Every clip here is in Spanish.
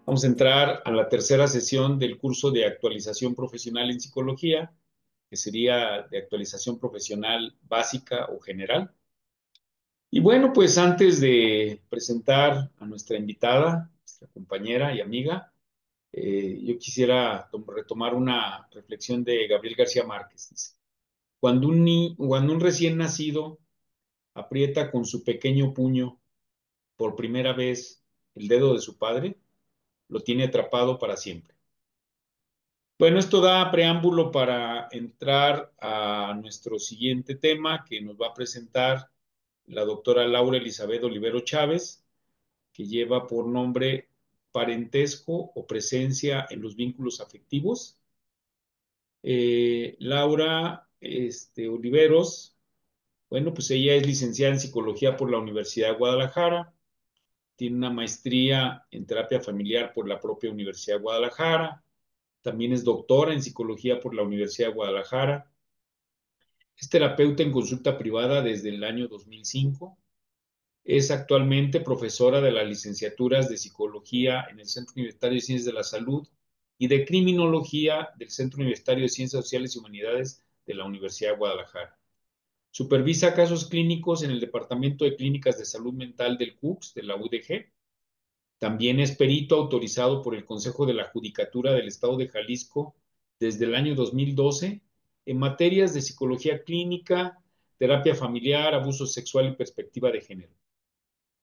Vamos a entrar a la tercera sesión del curso de actualización profesional en psicología, que sería de actualización profesional básica o general. Y bueno, pues antes de presentar a nuestra invitada, nuestra compañera y amiga, yo quisiera retomar una reflexión de Gabriel García Márquez. Dice, cuando un recién nacido aprieta con su pequeño puño por primera vez el dedo de su padre, lo tiene atrapado para siempre. Bueno, esto da preámbulo para entrar a nuestro siguiente tema que nos va a presentar la doctora Laura Elizabeth Olivero Chávez, que lleva por nombre Parentesco o presencia en los vínculos afectivos. Laura Oliveros, bueno, pues ella es licenciada en psicología por la Universidad de Guadalajara, tiene una maestría en terapia familiar por la propia Universidad de Guadalajara, también es doctora en psicología por la Universidad de Guadalajara. Es terapeuta en consulta privada desde el año 2005. Es actualmente profesora de las licenciaturas de psicología en el Centro Universitario de Ciencias de la Salud y de criminología del Centro Universitario de Ciencias Sociales y Humanidades de la Universidad de Guadalajara. Supervisa casos clínicos en el Departamento de Clínicas de Salud Mental del CUCS de la UDG. También es perito autorizado por el Consejo de la Judicatura del Estado de Jalisco desde el año 2012 en materias de psicología clínica, terapia familiar, abuso sexual y perspectiva de género.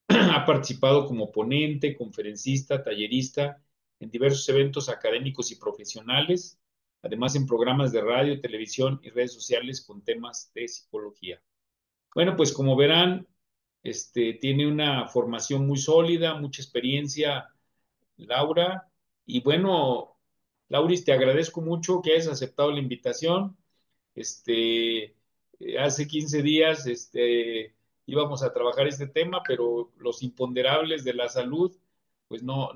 Ha participado como ponente, conferencista, tallerista en diversos eventos académicos y profesionales, además en programas de radio, televisión y redes sociales con temas de psicología. Bueno, pues como verán, tiene una formación muy sólida, mucha experiencia Laura. Y bueno, Lauris, te agradezco mucho que hayas aceptado la invitación. Hace 15 días íbamos a trabajar este tema, pero los imponderables de la salud, pues no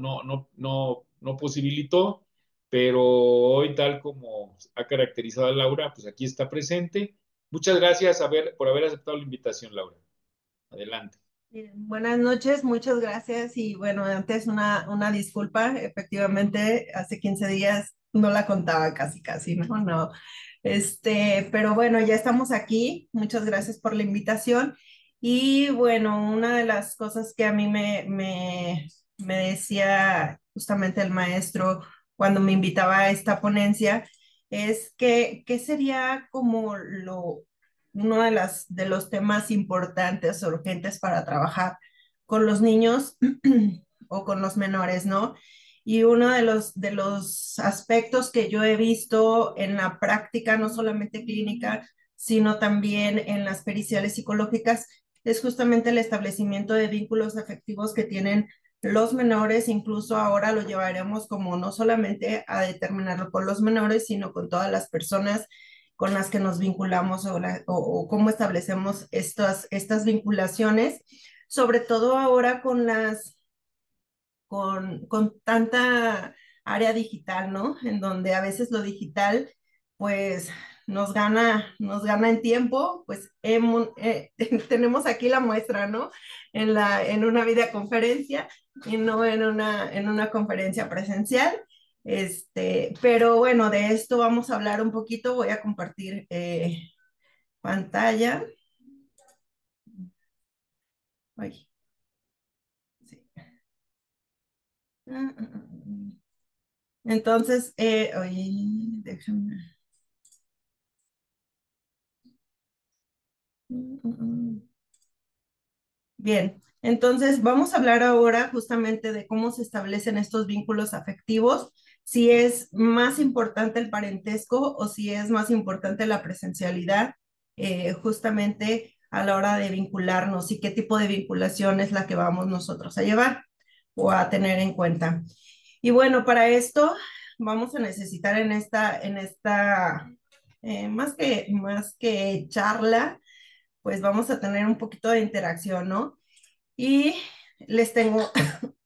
posibilitó. Pero hoy, tal como ha caracterizado a Laura, pues aquí está presente. Muchas gracias por haber aceptado la invitación, Laura. Adelante. Bien, buenas noches, muchas gracias y bueno, antes una disculpa, efectivamente hace 15 días no la contaba casi casi, ¿no? No, pero bueno, ya estamos aquí, muchas gracias por la invitación y bueno, una de las cosas que a mí me decía justamente el maestro cuando me invitaba a esta ponencia es que, ¿qué sería como uno de los temas importantes o urgentes para trabajar con los niños o con los menores, ¿no? Y uno de los aspectos que yo he visto en la práctica, no solamente clínica, sino también en las periciales psicológicas, es justamente el establecimiento de vínculos afectivos que tienen los menores, incluso ahora lo llevaremos como no solamente a determinarlo con los menores, sino con todas las personas con las que nos vinculamos o cómo establecemos estas vinculaciones, sobre todo ahora con tanta área digital, ¿no? En donde a veces lo digital, pues nos gana en tiempo, pues tenemos aquí la muestra, ¿no? En una videoconferencia y no en una conferencia presencial. Pero bueno, de esto vamos a hablar un poquito. Voy a compartir pantalla. Ay, sí. Entonces, oye, déjame. Bien, entonces vamos a hablar ahora justamente de cómo se establecen estos vínculos afectivos, si es más importante el parentesco o si es más importante la presencialidad, justamente a la hora de vincularnos y qué tipo de vinculación es la que vamos nosotros a llevar o a tener en cuenta. Y bueno, para esto vamos a necesitar más que charla, pues vamos a tener un poquito de interacción, ¿no? Y les tengo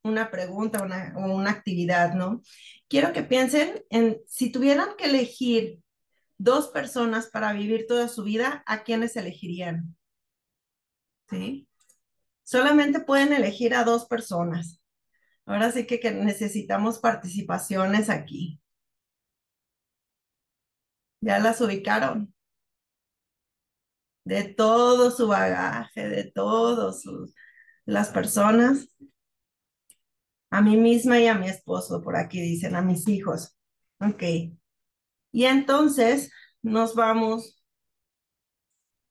una pregunta o una actividad, ¿no? Quiero que piensen en si tuvieran que elegir dos personas para vivir toda su vida, ¿a quiénes elegirían? ¿Sí? Solamente pueden elegir a dos personas. Ahora sí que necesitamos participaciones aquí. ¿Ya las ubicaron? De todo su bagaje, de todas las personas, a mí misma y a mi esposo, por aquí dicen, a mis hijos. Ok. Y entonces nos vamos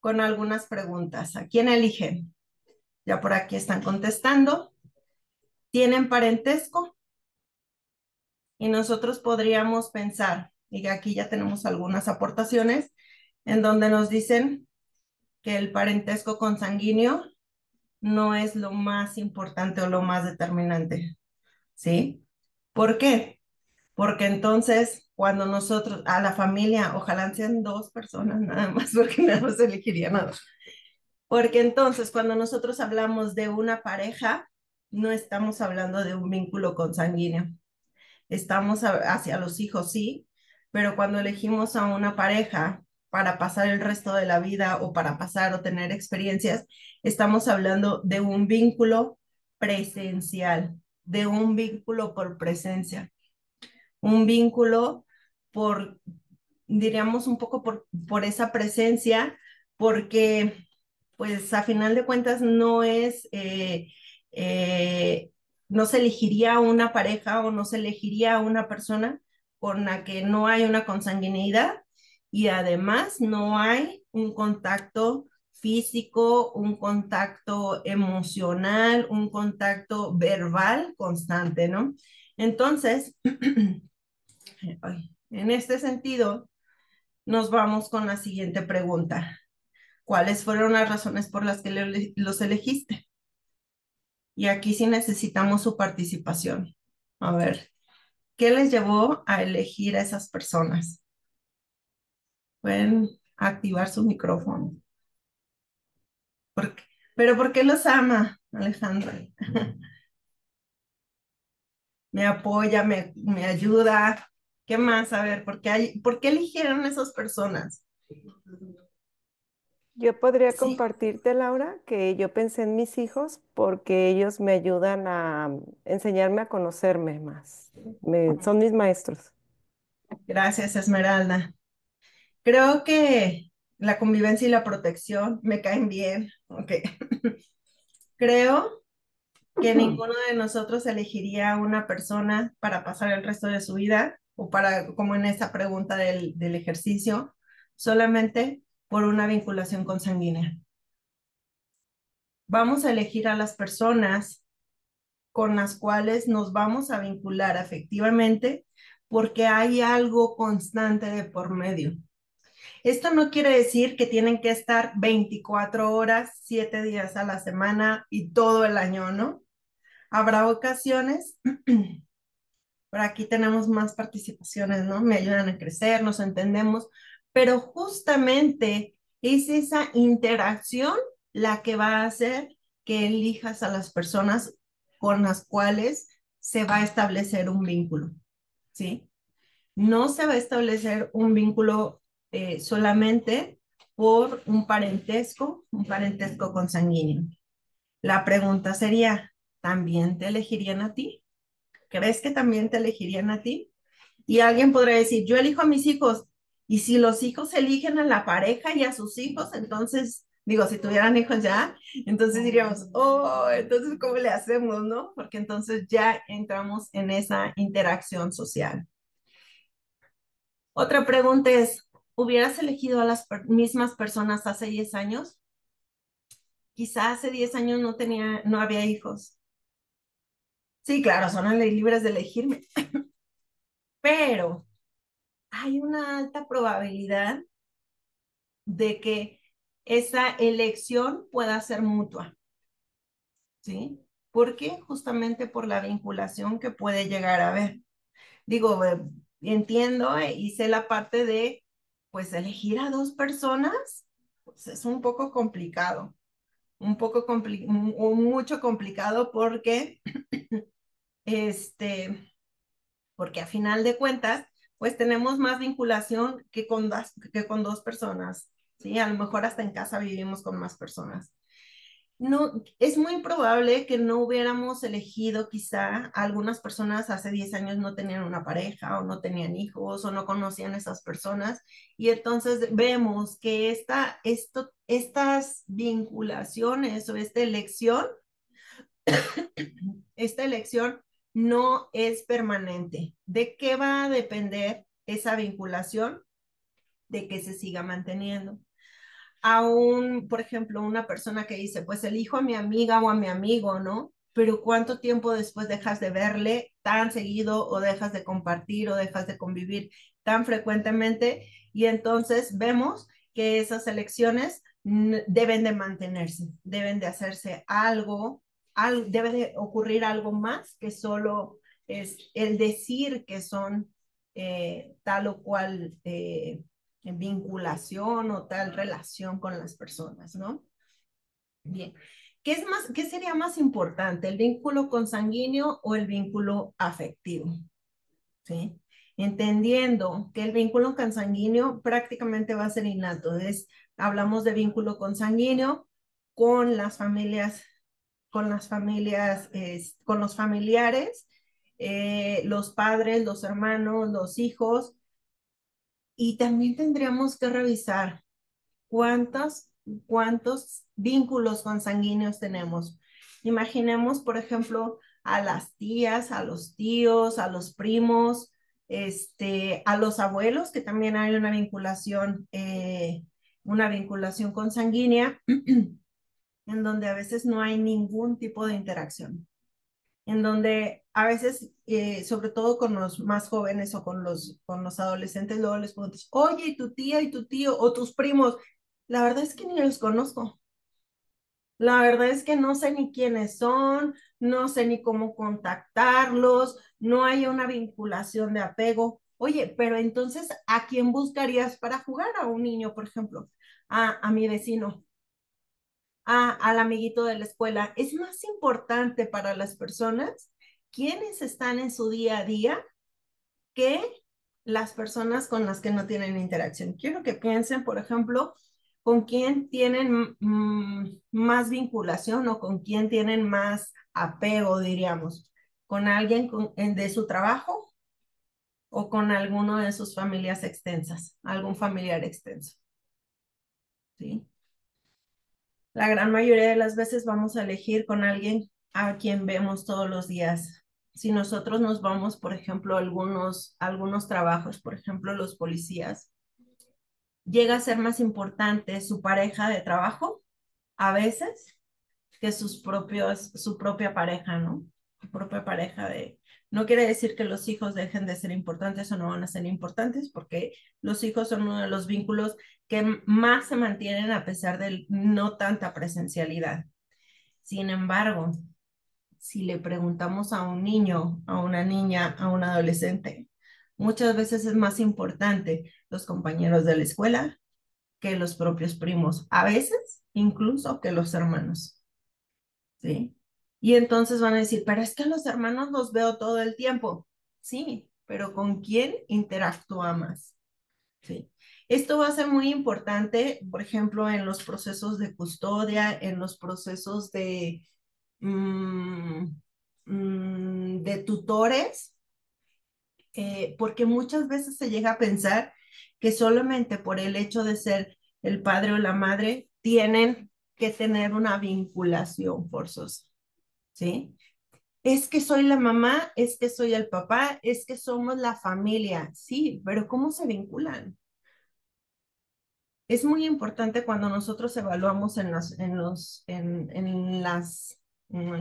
con algunas preguntas. ¿A quién eligen? Ya por aquí están contestando. ¿Tienen parentesco? Y nosotros podríamos pensar, y aquí ya tenemos algunas aportaciones, en donde nos dicen que el parentesco consanguíneo no es lo más importante o lo más determinante, ¿sí? ¿Por qué? Porque entonces, cuando nosotros, a la familia, ojalá sean dos personas nada más, porque nada más elegiría nada. Porque entonces, cuando nosotros hablamos de una pareja, no estamos hablando de un vínculo consanguíneo. Estamos hacia los hijos, sí, pero cuando elegimos a una pareja para pasar el resto de la vida o para pasar o tener experiencias, estamos hablando de un vínculo presencial, de un vínculo por presencia, un vínculo por, diríamos, un poco por esa presencia, porque pues a final de cuentas no es, no se elegiría una pareja o no se elegiría una persona con la que no hay una consanguinidad y además no hay un contacto físico, un contacto emocional, un contacto verbal constante, ¿no? Entonces, en este sentido, nos vamos con la siguiente pregunta. ¿Cuáles fueron las razones por las que los elegiste? Y aquí sí necesitamos su participación. A ver, ¿qué les llevó a elegir a esas personas? Pueden activar su micrófono. ¿Por qué? ¿Pero por qué los ama, Alejandro? Me apoya, me ayuda. ¿Qué más? A ver, ¿por qué eligieron esas personas? Yo podría Sí, compartirte, Laura, que yo pensé en mis hijos porque ellos me ayudan a enseñarme a conocerme más. Son mis maestros. gracias, Esmeralda. Creo que la convivencia y la protección me caen bien. Ok. Creo que ninguno de nosotros elegiría una persona para pasar el resto de su vida o para, como en esa pregunta del ejercicio, solamente por una vinculación consanguínea. Vamos a elegir a las personas con las cuales nos vamos a vincular afectivamente porque hay algo constante de por medio. Esto no quiere decir que tienen que estar 24 horas, 7 días a la semana y todo el año, ¿no? Habrá ocasiones, por aquí tenemos más participaciones, ¿no? Me ayudan a crecer, nos entendemos, pero justamente es esa interacción la que va a hacer que elijas a las personas con las cuales se va a establecer un vínculo, ¿sí? No se va a establecer un vínculo solamente por un parentesco consanguíneo. La pregunta sería, ¿también te elegirían a ti? ¿Crees que también te elegirían a ti? Y alguien podría decir, yo elijo a mis hijos. Y si los hijos eligen a la pareja y a sus hijos, entonces, digo, si tuvieran hijos ya, entonces diríamos, oh, entonces, ¿cómo le hacemos, no? Porque entonces ya entramos en esa interacción social. Otra pregunta es, ¿hubieras elegido a las mismas personas hace 10 años? Quizá hace 10 años no había hijos. Sí, claro, son libres de elegirme, pero hay una alta probabilidad de que esa elección pueda ser mutua, ¿sí? ¿Por qué? Justamente por la vinculación que puede llegar a haber. Digo, entiendo y sé la parte de, pues, elegir a dos personas, pues es un poco complicado, mucho complicado porque, este, porque a final de cuentas, pues tenemos más vinculación que con dos personas, ¿sí? A lo mejor hasta en casa vivimos con más personas. no, es muy probable que no hubiéramos elegido quizá algunas personas hace 10 años no tenían una pareja o no tenían hijos o no conocían a esas personas y entonces vemos que estas vinculaciones o esta elección no es permanente. ¿De qué va a depender esa vinculación? De que se siga manteniendo. Por ejemplo, una persona que dice, pues elijo a mi amiga o a mi amigo, ¿no? Pero ¿cuánto tiempo después dejas de verle tan seguido o dejas de compartir o dejas de convivir tan frecuentemente? Y entonces vemos que esas elecciones deben de mantenerse, deben de hacerse debe de ocurrir algo más que solo es el decir que son tal o cual vinculación o tal relación con las personas, ¿no? Bien. ¿Qué sería más importante, el vínculo consanguíneo o el vínculo afectivo? ¿Sí? Entendiendo que el vínculo consanguíneo prácticamente va a ser innato. Hablamos de vínculo consanguíneo con las familias, con los familiares, los padres, los hermanos, los hijos, y también tendríamos que revisar cuántos vínculos consanguíneos tenemos. Imaginemos, por ejemplo, a las tías, a los tíos, a los primos, a los abuelos, que también hay una vinculación consanguínea, en donde a veces no hay ningún tipo de interacción, en donde a veces, sobre todo con los más jóvenes o con los adolescentes, luego les preguntas, oye, ¿y tu tía y tu tío o tus primos? La verdad es que ni los conozco. La verdad es que no sé ni quiénes son, no sé ni cómo contactarlos, no hay una vinculación de apego. Oye, pero entonces, ¿a quién buscarías para jugar? A un niño, por ejemplo, a mi vecino, al amiguito de la escuela. Es más importante para las personas quienes están en su día a día que las personas con las que no tienen interacción. Quiero que piensen, por ejemplo, con quién tienen más vinculación o con quién tienen más apego, diríamos. ¿Con alguien de su trabajo o con alguno de sus familias extensas, algún familiar extenso? ¿Sí? La gran mayoría de las veces vamos a elegir con alguien a quien vemos todos los días. Si nosotros nos vamos, por ejemplo, a algunos trabajos, por ejemplo, los policías, llega a ser más importante su pareja de trabajo a veces que su propia pareja, ¿no? Su propia pareja de... No quiere decir que los hijos dejen de ser importantes o no van a ser importantes, porque los hijos son uno de los vínculos que más se mantienen a pesar de no tanta presencialidad. Sin embargo, si le preguntamos a un niño, a una niña, a un adolescente, muchas veces es más importante los compañeros de la escuela que los propios primos, a veces incluso que los hermanos, ¿sí? Y entonces van a decir, pero es que a los hermanos los veo todo el tiempo. Sí, pero ¿con quién interactúa más? Sí. Esto va a ser muy importante, por ejemplo, en los procesos de custodia, en los procesos mm, de tutores, porque muchas veces se llega a pensar que solamente por el hecho de ser el padre o la madre tienen que tener una vinculación forzosa, ¿sí? Es que soy la mamá, es que soy el papá, es que somos la familia, sí, pero ¿cómo se vinculan? Es muy importante cuando nosotros evaluamos en las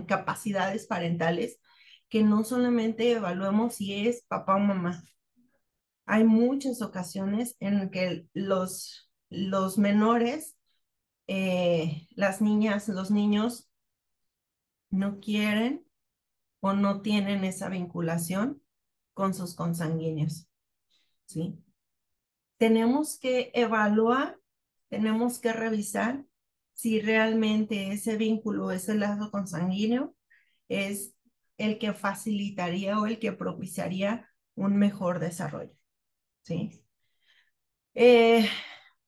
capacidades parentales, que no solamente evaluemos si es papá o mamá. Hay muchas ocasiones en que los menores, las niñas, los niños no quieren o no tienen esa vinculación con sus consanguíneos, ¿sí? Tenemos que evaluar, tenemos que revisar si realmente ese vínculo, ese lazo consanguíneo es el que facilitaría o el que propiciaría un mejor desarrollo, ¿sí?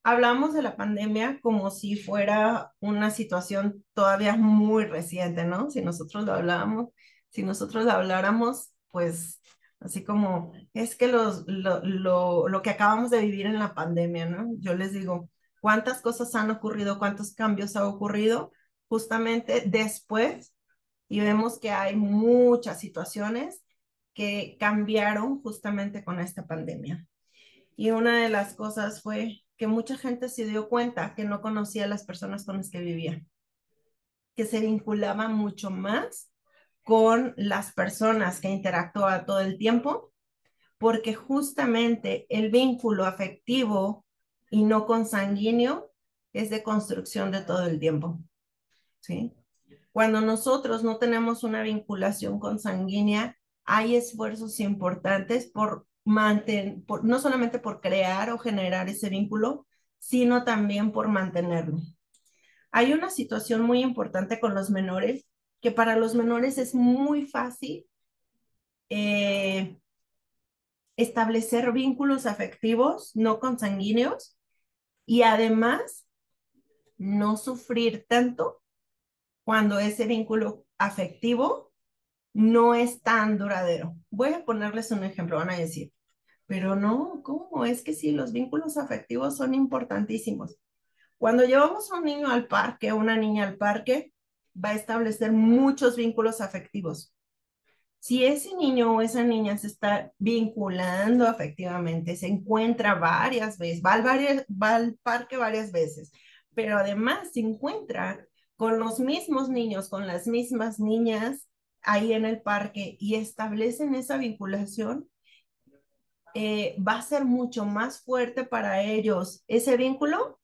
hablamos de la pandemia como si fuera una situación todavía muy reciente, ¿no? Si nosotros lo habláramos, pues así como es que lo que acabamos de vivir en la pandemia, ¿no? Yo les digo, ¿cuántas cosas han ocurrido? ¿Cuántos cambios han ocurrido justamente después? Y vemos que hay muchas situaciones que cambiaron justamente con esta pandemia. Y una de las cosas fue que mucha gente se dio cuenta que no conocía a las personas con las que vivía, que se vinculaba mucho más con las personas que interactuaba todo el tiempo, porque justamente el vínculo afectivo y no consanguíneo es de construcción de todo el tiempo, ¿sí? Cuando nosotros no tenemos una vinculación consanguínea, hay esfuerzos importantes por mantener, no solamente por crear o generar ese vínculo, sino también por mantenerlo. Hay una situación muy importante con los menores, que para los menores es muy fácil eh, establecer vínculos afectivos no consanguíneos y además no sufrir tanto cuando ese vínculo afectivo no es tan duradero. Voy a ponerles un ejemplo, van a decir, pero no, ¿cómo? Es que sí, los vínculos afectivos son importantísimos. Cuando llevamos a un niño al parque, o una niña al parque, va a establecer muchos vínculos afectivos. Si ese niño o esa niña se está vinculando afectivamente, se encuentra varias veces, va al parque varias veces, pero además se encuentra con los mismos niños, con las mismas niñas ahí en el parque y establecen esa vinculación, va a ser mucho más fuerte para ellos ese vínculo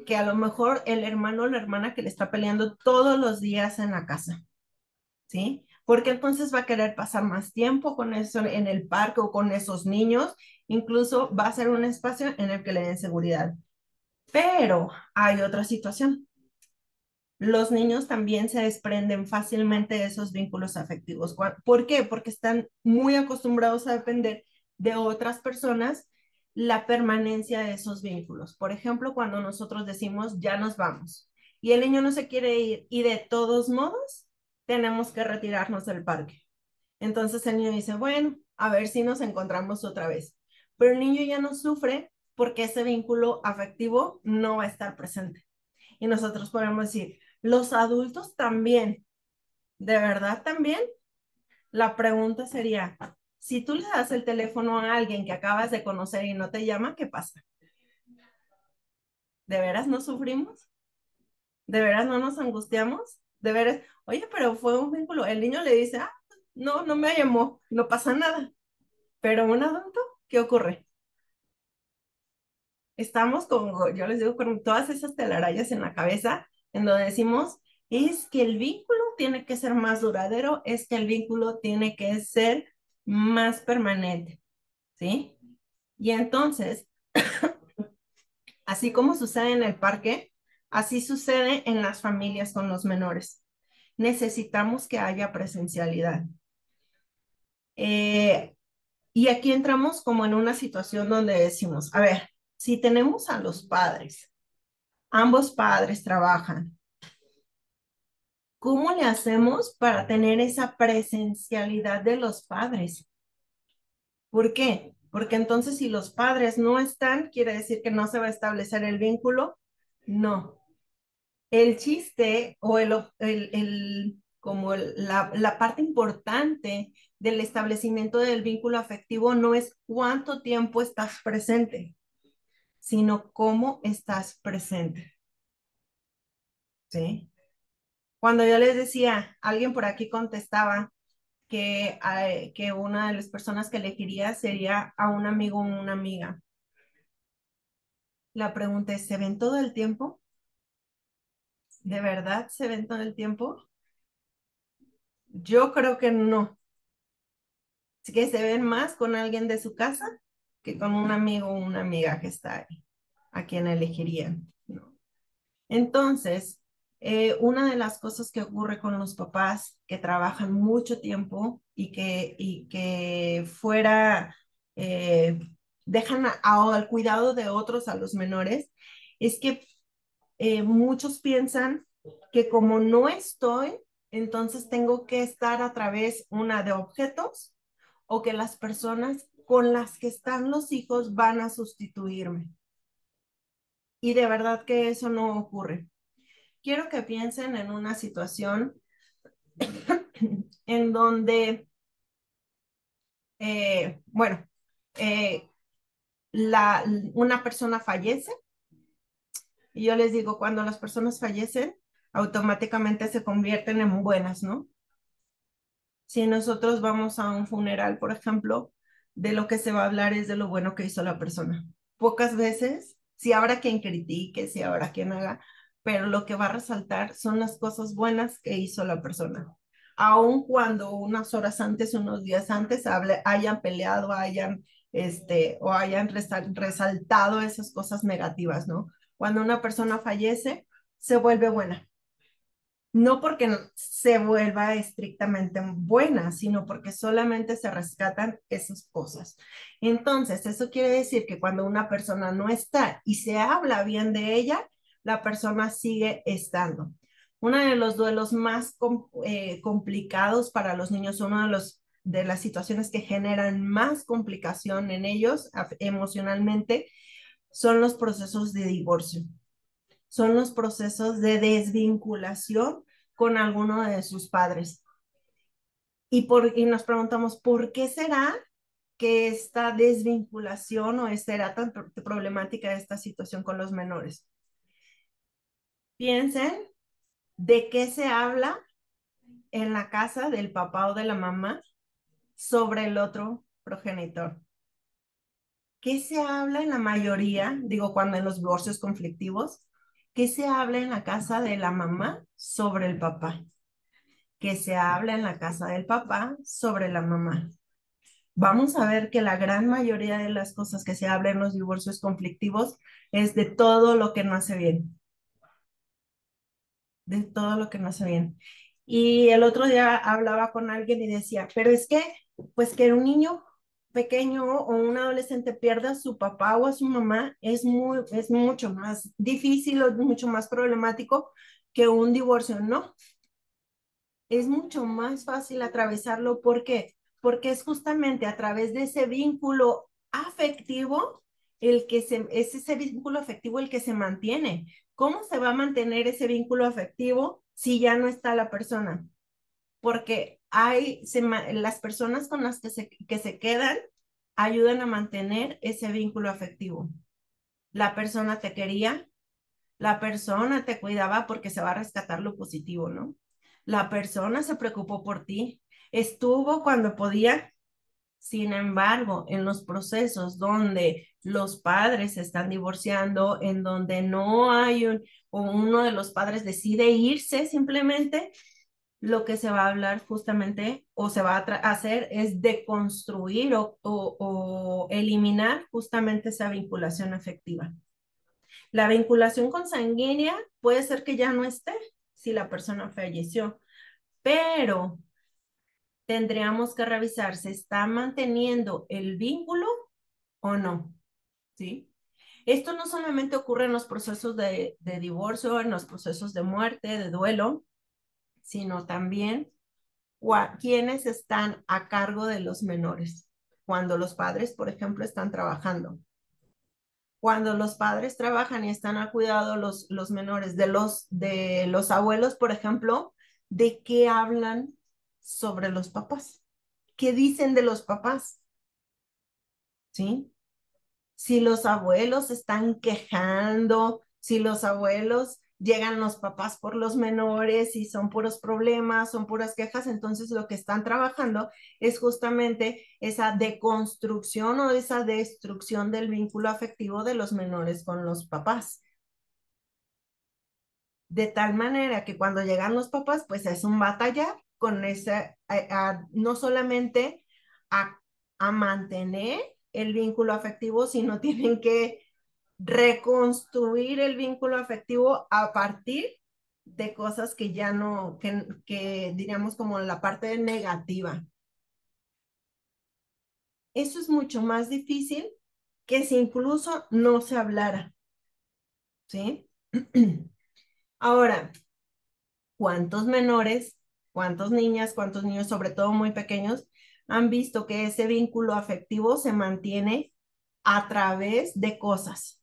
que a lo mejor el hermano o la hermana que le está peleando todos los días en la casa. ¿Sí? Porque entonces va a querer pasar más tiempo con eso en el parque o con esos niños, incluso va a ser un espacio en el que le den seguridad. Pero hay otra situación. Los niños también se desprenden fácilmente de esos vínculos afectivos. ¿Por qué? Porque están muy acostumbrados a depender de otras personas la permanencia de esos vínculos. Por ejemplo, cuando nosotros decimos ya nos vamos y el niño no se quiere ir y de todos modos tenemos que retirarnos del parque. Entonces el niño dice, bueno, a ver si nos encontramos otra vez. Pero el niño ya no sufre porque ese vínculo afectivo no va a estar presente. Y nosotros podemos decir, los adultos también, ¿de verdad también? La pregunta sería, si tú le das el teléfono a alguien que acabas de conocer y no te llama, ¿qué pasa? ¿De veras no sufrimos? ¿De veras no nos angustiamos? ¿De veras? Oye, pero fue un vínculo. El niño le dice, ah, no, no me llamó, no pasa nada. Pero un adulto, ¿qué ocurre? Estamos con, yo les digo, con todas esas telarañas en la cabeza, en donde decimos, es que el vínculo tiene que ser más duradero, es que el vínculo tiene que ser más permanente, ¿sí? Y entonces, así como sucede en el parque, así sucede en las familias con los menores. Necesitamos que haya presencialidad. Y aquí entramos como en una situación donde decimos, a ver, si tenemos a los padres, ambos padres trabajan, ¿cómo le hacemos para tener esa presencialidad de los padres? ¿Por qué? Porque entonces si los padres no están, quiere decir que no se va a establecer el vínculo. No. El chiste o como la parte importante del establecimiento del vínculo afectivo no es cuánto tiempo estás presente, sino cómo estás presente. ¿Sí? Cuando yo les decía, alguien por aquí contestaba que una de las personas que elegiría sería a un amigo o una amiga. La pregunta es, ¿se ven todo el tiempo? ¿De verdad se ven todo el tiempo? Yo creo que no. Así que se ven más con alguien de su casa que con un amigo o una amiga que está ahí, a quien elegirían, ¿no? Entonces, una de las cosas que ocurre con los papás que trabajan mucho tiempo y que fuera, dejan al cuidado de otros a los menores, es que muchos piensan que como no estoy, entonces tengo que estar a través una de objetos o que las personas con las que están los hijos van a sustituirme. Y de verdad que eso no ocurre. Quiero que piensen en una situación en donde, bueno, eh, una persona fallece. Y yo les digo, cuando las personas fallecen, automáticamente se convierten en buenas, ¿no? Si nosotros vamos a un funeral, por ejemplo, de lo que se va a hablar es de lo bueno que hizo la persona. Pocas veces, si habrá quien critique, si habrá quien haga, pero lo que va a resaltar son las cosas buenas que hizo la persona. Aun cuando unas horas antes, unos días antes, hayan peleado, o hayan resaltado esas cosas negativas, ¿no? Cuando una persona fallece, se vuelve buena, no porque se vuelva estrictamente buena, sino porque solamente se rescatan esas cosas. Entonces, eso quiere decir que cuando una persona no está y se habla bien de ella, la persona sigue estando. Uno de los duelos más complicados para los niños, de las situaciones que generan más complicación en ellos emocionalmente, son los procesos de divorcio, son los procesos de desvinculación con alguno de sus padres. Y nos preguntamos, ¿por qué será que esta desvinculación o será tan problemática esta situación con los menores? Piensen de qué se habla en la casa del papá o de la mamá sobre el otro progenitor. ¿Qué se habla en la mayoría, digo, cuando en los divorcios conflictivos, qué se habla en la casa de la mamá sobre el papá? ¿Qué se habla en la casa del papá sobre la mamá? Vamos a ver que la gran mayoría de las cosas que se habla en los divorcios conflictivos es de todo lo que no hace bien, de todo lo que no hace bien. Y el otro día hablaba con alguien y decía, pero es que, pues que un niño pequeño o un adolescente pierda a su papá o a su mamá es mucho más difícil o mucho más problemático que un divorcio. No, es mucho más fácil atravesarlo. ¿Por qué? Porque es justamente a través de ese vínculo afectivo es ese vínculo afectivo el que se mantiene. ¿Cómo se va a mantener ese vínculo afectivo si ya no está la persona? Porque las personas con las que se quedan ayudan a mantener ese vínculo afectivo. La persona te quería, la persona te cuidaba porque se va a rescatar lo positivo, ¿no? La persona se preocupó por ti, estuvo cuando podía. Sin embargo, en los procesos donde los padres se están divorciando, en donde no hay o uno de los padres decide irse simplemente, lo que se va a hablar justamente o se va a hacer es deconstruir o eliminar justamente esa vinculación afectiva. La vinculación consanguínea puede ser que ya no esté si la persona falleció, pero tendríamos que revisar si está manteniendo el vínculo o no, ¿sí? Esto no solamente ocurre en los procesos de divorcio, en los procesos de muerte, de duelo, sino también quienes están a cargo de los menores. Cuando los padres, por ejemplo, están trabajando. Cuando los padres trabajan y están al cuidado los menores de los abuelos, por ejemplo, ¿de qué hablan sobre los papás? ¿Qué dicen de los papás? ¿Sí? Si los abuelos están quejando, si los abuelos llegan los papás por los menores y son puros problemas, son puras quejas, entonces lo que están trabajando es justamente esa deconstrucción o esa destrucción del vínculo afectivo de los menores con los papás. De tal manera que cuando llegan los papás, pues es un batallar con no solamente a, a mantener el vínculo afectivo, sino tienen que reconstruir el vínculo afectivo a partir de cosas que ya no, que diríamos como la parte negativa. Eso es mucho más difícil que si incluso no se hablara. ¿sí? Ahora, ¿cuántos menores, cuántos niñas, cuántos niños, sobre todo muy pequeños, han visto que ese vínculo afectivo se mantiene a través de cosas?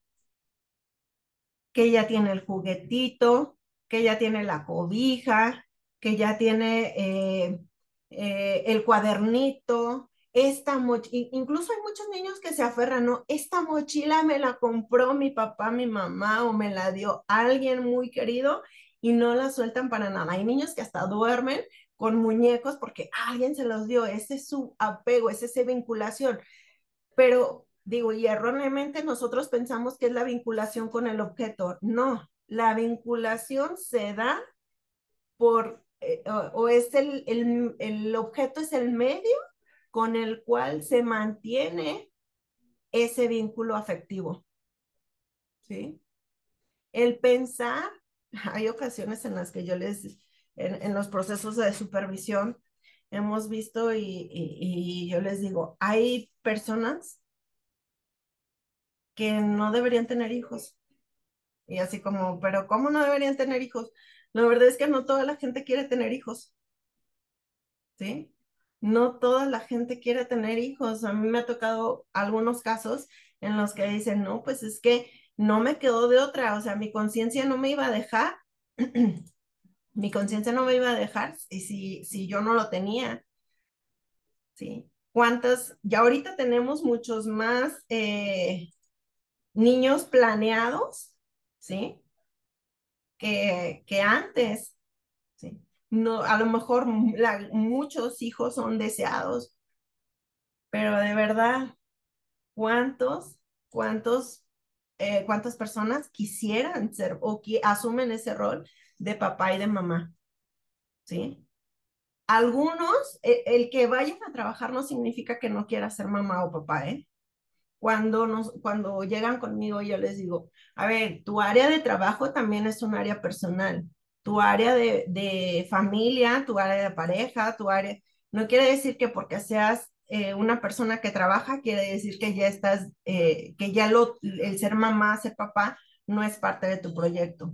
Que ya tiene el juguetito, que ya tiene la cobija, que ya tiene el cuadernito, incluso hay muchos niños que se aferran, ¿no? Esta mochila me la compró mi papá, mi mamá o me la dio alguien muy querido y no la sueltan para nada. Hay niños que hasta duermen con muñecos porque alguien se los dio, ese es su apego, es esa vinculación. Pero digo, y erróneamente nosotros pensamos que es la vinculación con el objeto. No, la vinculación se da o es el objeto es el medio con el cual se mantiene ese vínculo afectivo, ¿sí? El pensar, hay ocasiones en las que en los procesos de supervisión, hemos visto y yo les digo, hay personas que no deberían tener hijos. Y así como, pero ¿cómo no deberían tener hijos? La verdad es que no toda la gente quiere tener hijos, ¿sí? No toda la gente quiere tener hijos. A mí me ha tocado algunos casos en los que dicen, no, pues es que no me quedó de otra, o sea, mi conciencia no me iba a dejar, mi conciencia no me iba a dejar y si yo no lo tenía, ¿sí? Ya ahorita tenemos muchos más niños planeados, ¿sí? Que antes, ¿sí? No, a lo mejor muchos hijos son deseados, pero de verdad, ¿cuántos, cuántos, cuántas personas quisieran ser o que asumen ese rol de papá y de mamá? ¿Sí? Algunos, el que vayan a trabajar no significa que no quiera ser mamá o papá, ¿eh? Cuando llegan conmigo, yo les digo, a ver, tu área de trabajo también es un área personal, tu área de familia, tu área de pareja, no quiere decir que porque seas una persona que trabaja, quiere decir que ya estás, que ya el ser mamá, ser papá, no es parte de tu proyecto.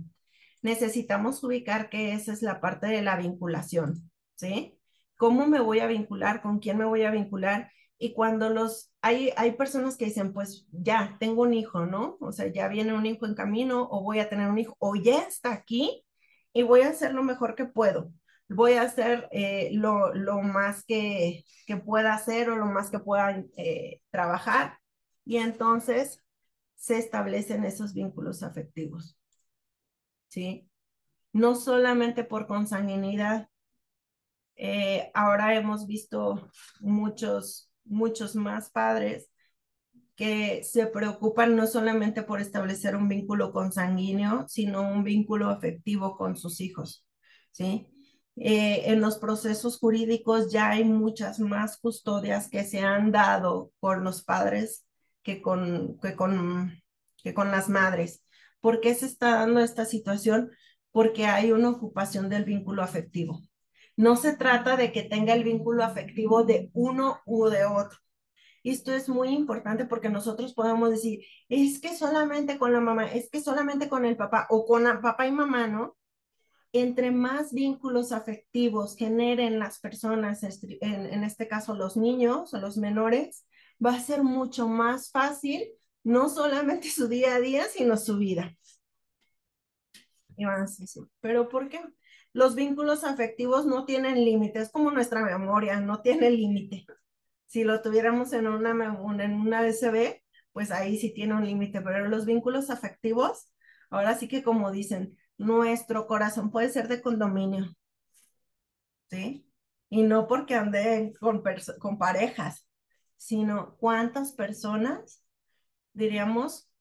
Necesitamos ubicar que esa es la parte de la vinculación, ¿sí? ¿Cómo me voy a vincular? ¿Con quién me voy a vincular? Y cuando hay personas que dicen, pues ya, tengo un hijo, ¿no? O sea, ya viene un hijo en camino o voy a tener un hijo o ya está aquí y voy a hacer lo mejor que puedo. Voy a hacer lo más que pueda hacer o lo más que pueda trabajar. Y entonces se establecen esos vínculos afectivos, ¿sí? No solamente por consanguinidad. Ahora hemos visto muchos más padres que se preocupan no solamente por establecer un vínculo consanguíneo, sino un vínculo afectivo con sus hijos, ¿sí? En los procesos jurídicos ya hay muchas más custodias que se han dado con los padres que que con las madres. ¿Por qué se está dando esta situación? Porque hay una ocupación del vínculo afectivo. No se trata de que tenga el vínculo afectivo de uno u de otro. Esto es muy importante porque nosotros podemos decir, es que solamente con la mamá, es que solamente con el papá o con el papá y mamá, ¿no? Entre más vínculos afectivos generen las personas, en este caso los niños o los menores, va a ser mucho más fácil, no solamente su día a día, sino su vida. Y van a decir, sí, ¿pero por qué? Los vínculos afectivos no tienen límites, como nuestra memoria, no tiene límite. Si lo tuviéramos en una USB, pues ahí sí tiene un límite, pero los vínculos afectivos, ahora sí que como dicen, nuestro corazón puede ser de condominio, ¿sí? Y no porque ande con parejas, sino cuántas personas, diríamos,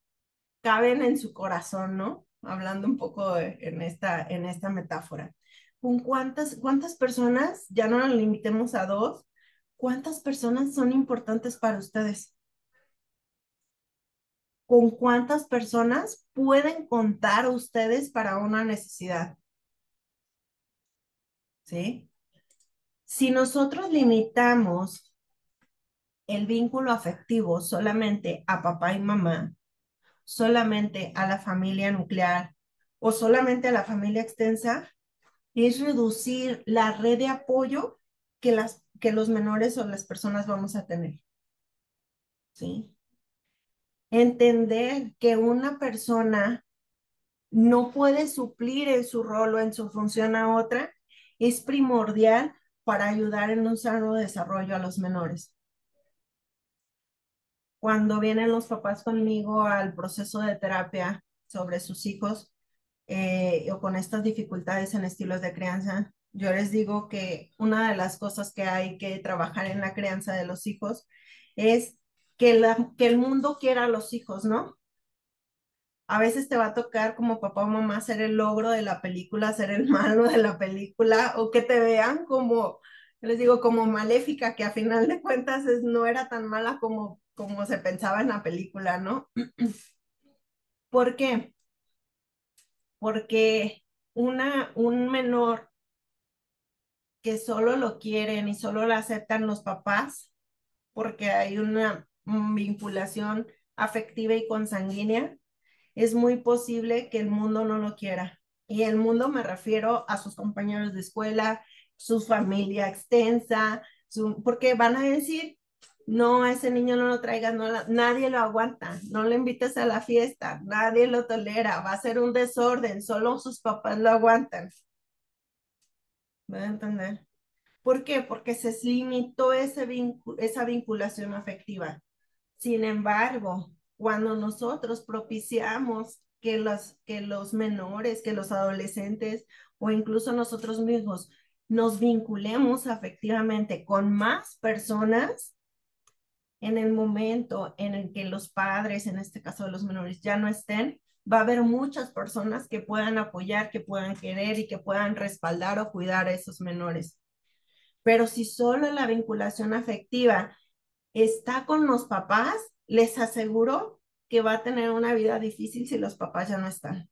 caben en su corazón, ¿no? Hablando un poco en esta metáfora. ¿Con cuántas personas, ya no nos limitemos a dos, cuántas personas son importantes para ustedes? ¿Con cuántas personas pueden contar ustedes para una necesidad? ¿Sí? Si nosotros limitamos el vínculo afectivo solamente a papá y mamá, solamente a la familia nuclear o solamente a la familia extensa, es reducir la red de apoyo que los menores o las personas vamos a tener. ¿Sí? Entender que una persona no puede suplir en su rol o en su función a otra es primordial para ayudar en un sano desarrollo a los menores. Cuando vienen los papás conmigo al proceso de terapia sobre sus hijos o con estas dificultades en estilos de crianza, yo les digo que una de las cosas que hay que trabajar en la crianza de los hijos es que el mundo quiera a los hijos, ¿no? A veces te va a tocar como papá o mamá ser el logro de la película, ser el malo de la película, o que te vean como, les digo, como maléfica, que a final de cuentas no era tan mala como se pensaba en la película, ¿no? ¿Por qué? Porque un menor que solo lo quieren y solo lo aceptan los papás, porque hay una vinculación afectiva y consanguínea, es muy posible que el mundo no lo quiera. Y el mundo me refiero a sus compañeros de escuela, su familia extensa, porque van a decir, no, a ese niño no lo traigas, nadie lo aguanta, no le invites a la fiesta, nadie lo tolera, va a ser un desorden, solo sus papás lo aguantan. ¿Me van a entender? ¿Por qué? Porque se limitó esa vinculación afectiva. Sin embargo, cuando nosotros propiciamos que los menores, que los adolescentes o incluso nosotros mismos nos vinculemos afectivamente con más personas, en el momento en el que los padres, en este caso de los menores, ya no estén, va a haber muchas personas que puedan apoyar, que puedan querer y que puedan respaldar o cuidar a esos menores. Pero si solo la vinculación afectiva está con los papás, les aseguro que va a tener una vida difícil si los papás ya no están.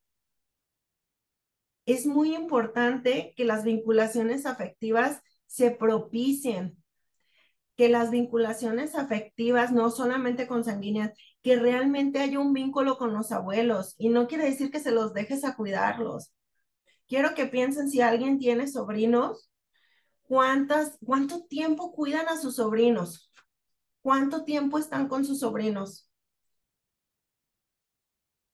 Es muy importante que las vinculaciones afectivas se propicien, que las vinculaciones afectivas, no solamente consanguíneas, que realmente haya un vínculo con los abuelos. Y no quiere decir que se los dejes a cuidarlos. Quiero que piensen si alguien tiene sobrinos, ¿cuánto tiempo cuidan a sus sobrinos? ¿Cuánto tiempo están con sus sobrinos?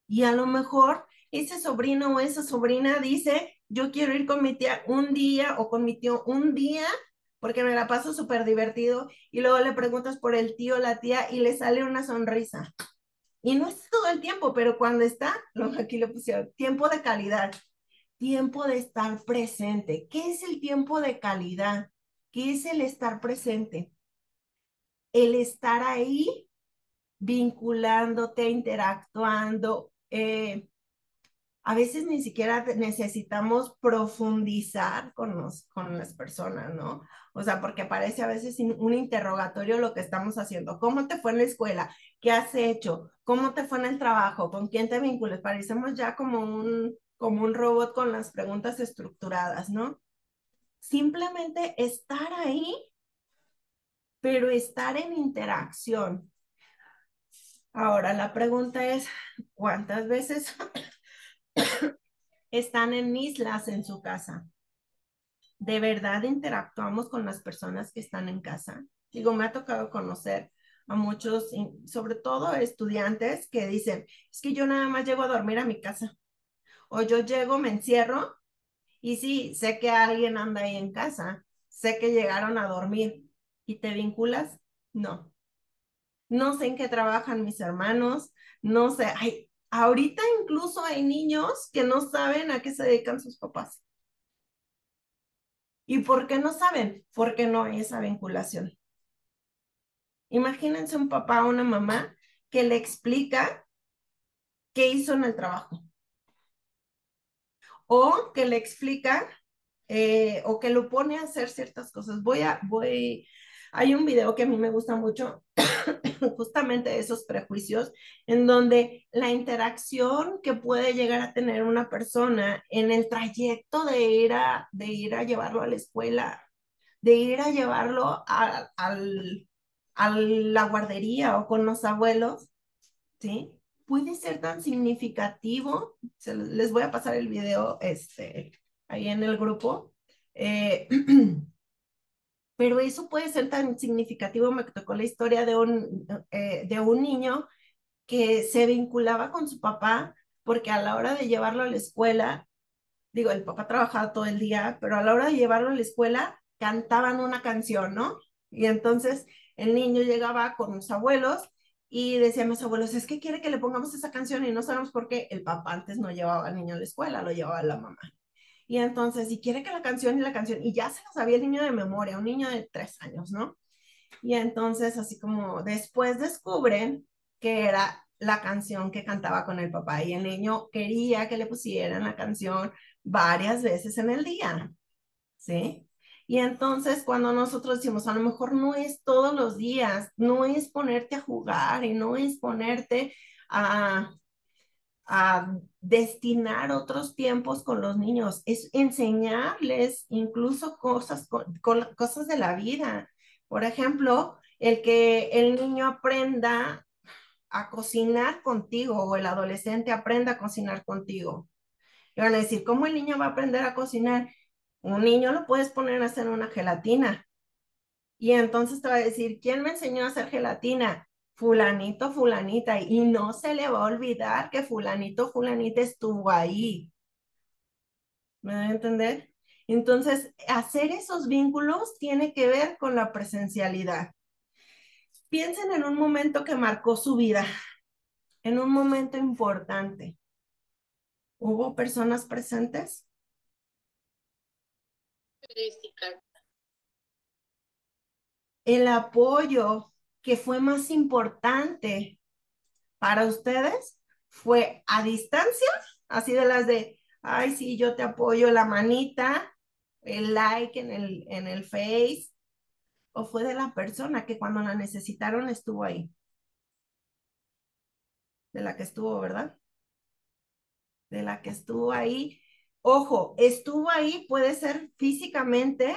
Y a lo mejor ese sobrino o esa sobrina dice, yo quiero ir con mi tía un día o con mi tío un día porque me la paso súper divertido y luego le preguntas por el tío o la tía y le sale una sonrisa. Y no es todo el tiempo, pero cuando está, aquí le pusieron, tiempo de calidad, tiempo de estar presente. ¿Qué es el tiempo de calidad? ¿Qué es el estar presente? El estar ahí vinculándote, interactuando, a veces ni siquiera necesitamos profundizar con las personas, ¿no? O sea, porque parece a veces un interrogatorio lo que estamos haciendo. ¿Cómo te fue en la escuela? ¿Qué has hecho? ¿Cómo te fue en el trabajo? ¿Con quién te vinculas? Parecemos ya como un robot con las preguntas estructuradas, ¿no? Simplemente estar ahí, pero estar en interacción. Ahora, la pregunta es, ¿cuántas veces están en islas en su casa? ¿De verdad interactuamos con las personas que están en casa? Digo, me ha tocado conocer a muchos, sobre todo estudiantes, que dicen, es que yo nada más llego a dormir a mi casa. O yo llego, me encierro, y sí, sé que alguien anda ahí en casa, sé que llegaron a dormir. ¿Y te vinculas? No. No sé en qué trabajan mis hermanos, no sé. Ahorita incluso hay niños que no saben a qué se dedican sus papás. ¿Y por qué no saben? Porque no hay esa vinculación. Imagínense un papá o una mamá que le explica qué hizo en el trabajo o que le explica o que lo pone a hacer ciertas cosas. Hay un video que a mí me gusta mucho, justamente de esos prejuicios, en donde la interacción que puede llegar a tener una persona en el trayecto de ir a llevarlo a la escuela, de ir a llevarlo a la guardería o con los abuelos, ¿sí? puede ser tan significativo. Les voy a pasar el video ahí en el grupo. Pero eso puede ser tan significativo. Me tocó la historia de un niño que se vinculaba con su papá porque a la hora de llevarlo a la escuela, digo, el papá trabajaba todo el día, pero a la hora de llevarlo a la escuela cantaban una canción, ¿no? Y entonces el niño llegaba con los abuelos y decían los abuelos, es que quiere que le pongamos esa canción y no sabemos por qué. El papá antes no llevaba al niño a la escuela, lo llevaba la mamá. Y entonces, y quiere que la canción, y ya se lo sabía el niño de memoria, un niño de 3 años, ¿no? Y entonces, así como después descubren que era la canción que cantaba con el papá y el niño quería que le pusieran la canción varias veces en el día, ¿sí? Y entonces cuando nosotros decimos, a lo mejor no es todos los días, no es ponerte a jugar y no es ponerte a destinar otros tiempos con los niños, es enseñarles incluso cosas de la vida. Por ejemplo, el que el niño aprenda a cocinar contigo o el adolescente aprenda a cocinar contigo. Y van a decir, ¿cómo el niño va a aprender a cocinar? Un niño lo puedes poner a hacer una gelatina. Y entonces te va a decir, ¿quién me enseñó a hacer gelatina? Fulanito, fulanita. Y no se le va a olvidar que fulanito, fulanita estuvo ahí. ¿Me van a entender? Entonces, hacer esos vínculos tiene que ver con la presencialidad. Piensen en un momento que marcó su vida, en un momento importante. ¿Hubo personas presentes? El apoyo que fue más importante para ustedes fue a distancia, así de las de, ay, sí, yo te apoyo, la manita, el like en el Face, o fue de la persona que cuando la necesitaron estuvo ahí, de la que estuvo, ¿verdad? De la que estuvo ahí. Ojo, estuvo ahí, puede ser físicamente,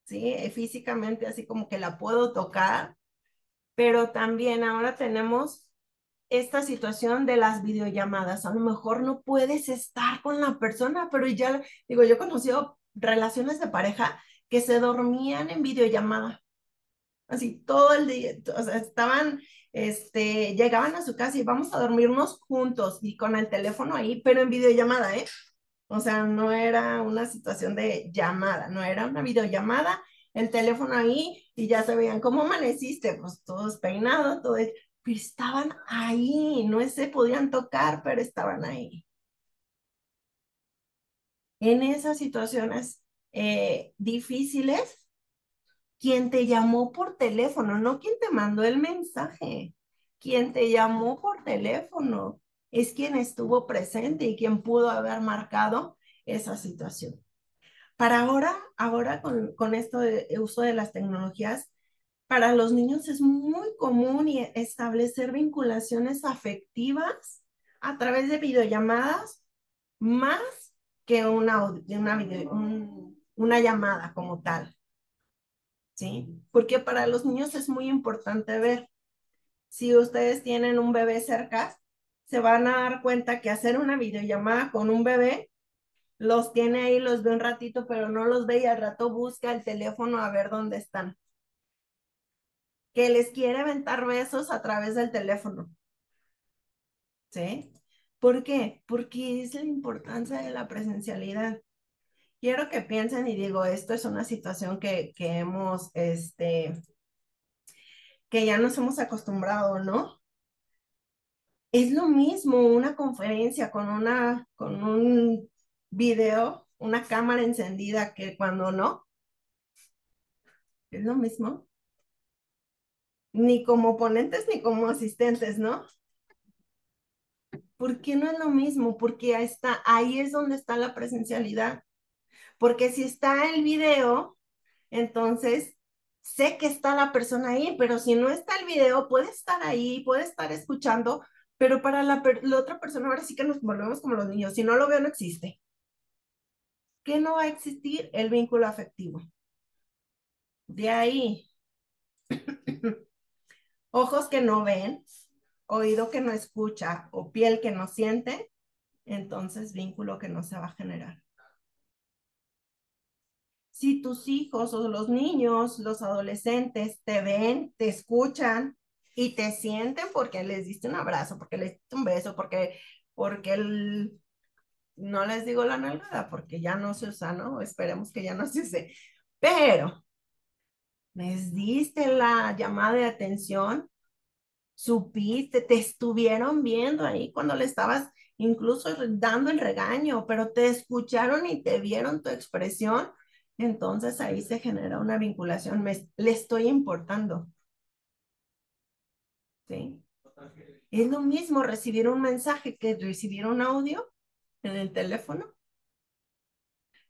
¿sí? Físicamente, así como que la puedo tocar, pero también ahora tenemos esta situación de las videollamadas. A lo mejor no puedes estar con la persona, pero ya, digo, yo he conocido relaciones de pareja que se dormían en videollamada, así todo el día, o sea, llegaban a su casa y vamos a dormirnos juntos y con el teléfono ahí, pero en videollamada, ¿eh? O sea, no era una situación de llamada, no era una videollamada, el teléfono ahí y ya se veían cómo amaneciste, pues todos peinados, todo, pero estaban ahí, no se podían tocar, pero estaban ahí. En esas situaciones difíciles, quien te llamó por teléfono, no quien te mandó el mensaje, quien te llamó por teléfono es quien estuvo presente y quien pudo haber marcado esa situación. Para ahora con esto de uso de las tecnologías, para los niños es muy común establecer vinculaciones afectivas a través de videollamadas más que una llamada como tal, ¿sí? Porque para los niños es muy importante ver, si ustedes tienen un bebé cerca, se van a dar cuenta que hacer una videollamada con un bebé los tiene ahí, los ve un ratito, pero no los ve y al rato busca el teléfono a ver dónde están. Que les quiere aventar besos a través del teléfono. ¿Sí? ¿Por qué? Porque es la importancia de la presencialidad. Quiero que piensen y digo, esto es una situación que que ya nos hemos acostumbrado, ¿no? Es lo mismo una conferencia con un video, una cámara encendida que cuando no. Es lo mismo. Ni como ponentes ni como asistentes, ¿no? ¿Por qué no es lo mismo? Porque ahí es donde está la presencialidad. Porque si está el video, entonces sé que está la persona ahí, pero si no está el video, puede estar ahí, puede estar escuchando, pero para la otra persona ahora sí que nos volvemos como los niños. Si no lo veo, no existe. ¿Qué no va a existir? El vínculo afectivo. De ahí, ojos que no ven, oído que no escucha o piel que no siente, entonces vínculo que no se va a generar. Si tus hijos o los niños, los adolescentes te ven, te escuchan y te sienten porque les diste un abrazo, porque les diste un beso, porque no les digo la nalgada porque ya no se usa, ¿no? Esperemos que ya no se use. Pero les diste la llamada de atención, supiste, te estuvieron viendo ahí cuando le estabas incluso dando el regaño, pero te escucharon y te vieron tu expresión, entonces ahí se genera una vinculación, le estoy importando, ¿sí? Es lo mismo recibir un mensaje que recibir un audio en el teléfono.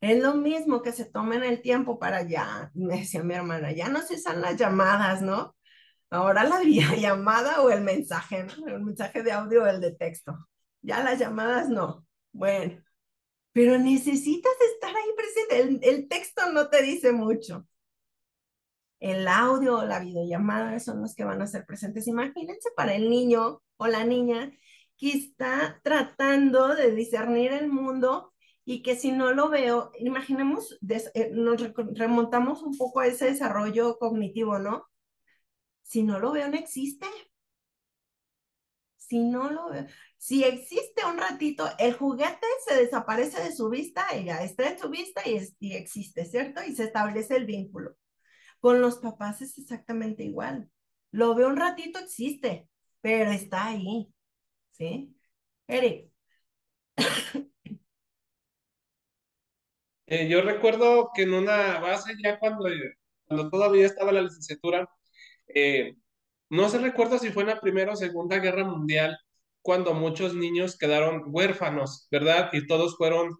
Es lo mismo que se tomen el tiempo para ya, me decía mi hermana, ya no se usan las llamadas, ¿no? Ahora la videollamada o el mensaje, ¿no? El mensaje de audio o el de texto. Ya las llamadas no. Bueno, pero necesitas estar ahí presente. El texto no te dice mucho. El audio o la videollamada son los que van a ser presentes. Imagínense para el niño o la niña que está tratando de discernir el mundo y que si no lo veo, imaginemos, nos remontamos un poco a ese desarrollo cognitivo, ¿no? Si no lo veo, no existe. Si no lo veo, si existe un ratito, el juguete se desaparece de su vista y ya está en su vista y existe, ¿cierto? Y se establece el vínculo. Con los papás es exactamente igual. Lo veo un ratito, existe, pero está ahí, ¿sí? Eric. Yo recuerdo que en una base, ya cuando todavía estaba la licenciatura, eh, no se recuerda si fue en la Primera o Segunda Guerra Mundial, cuando muchos niños quedaron huérfanos, ¿verdad? Y todos fueron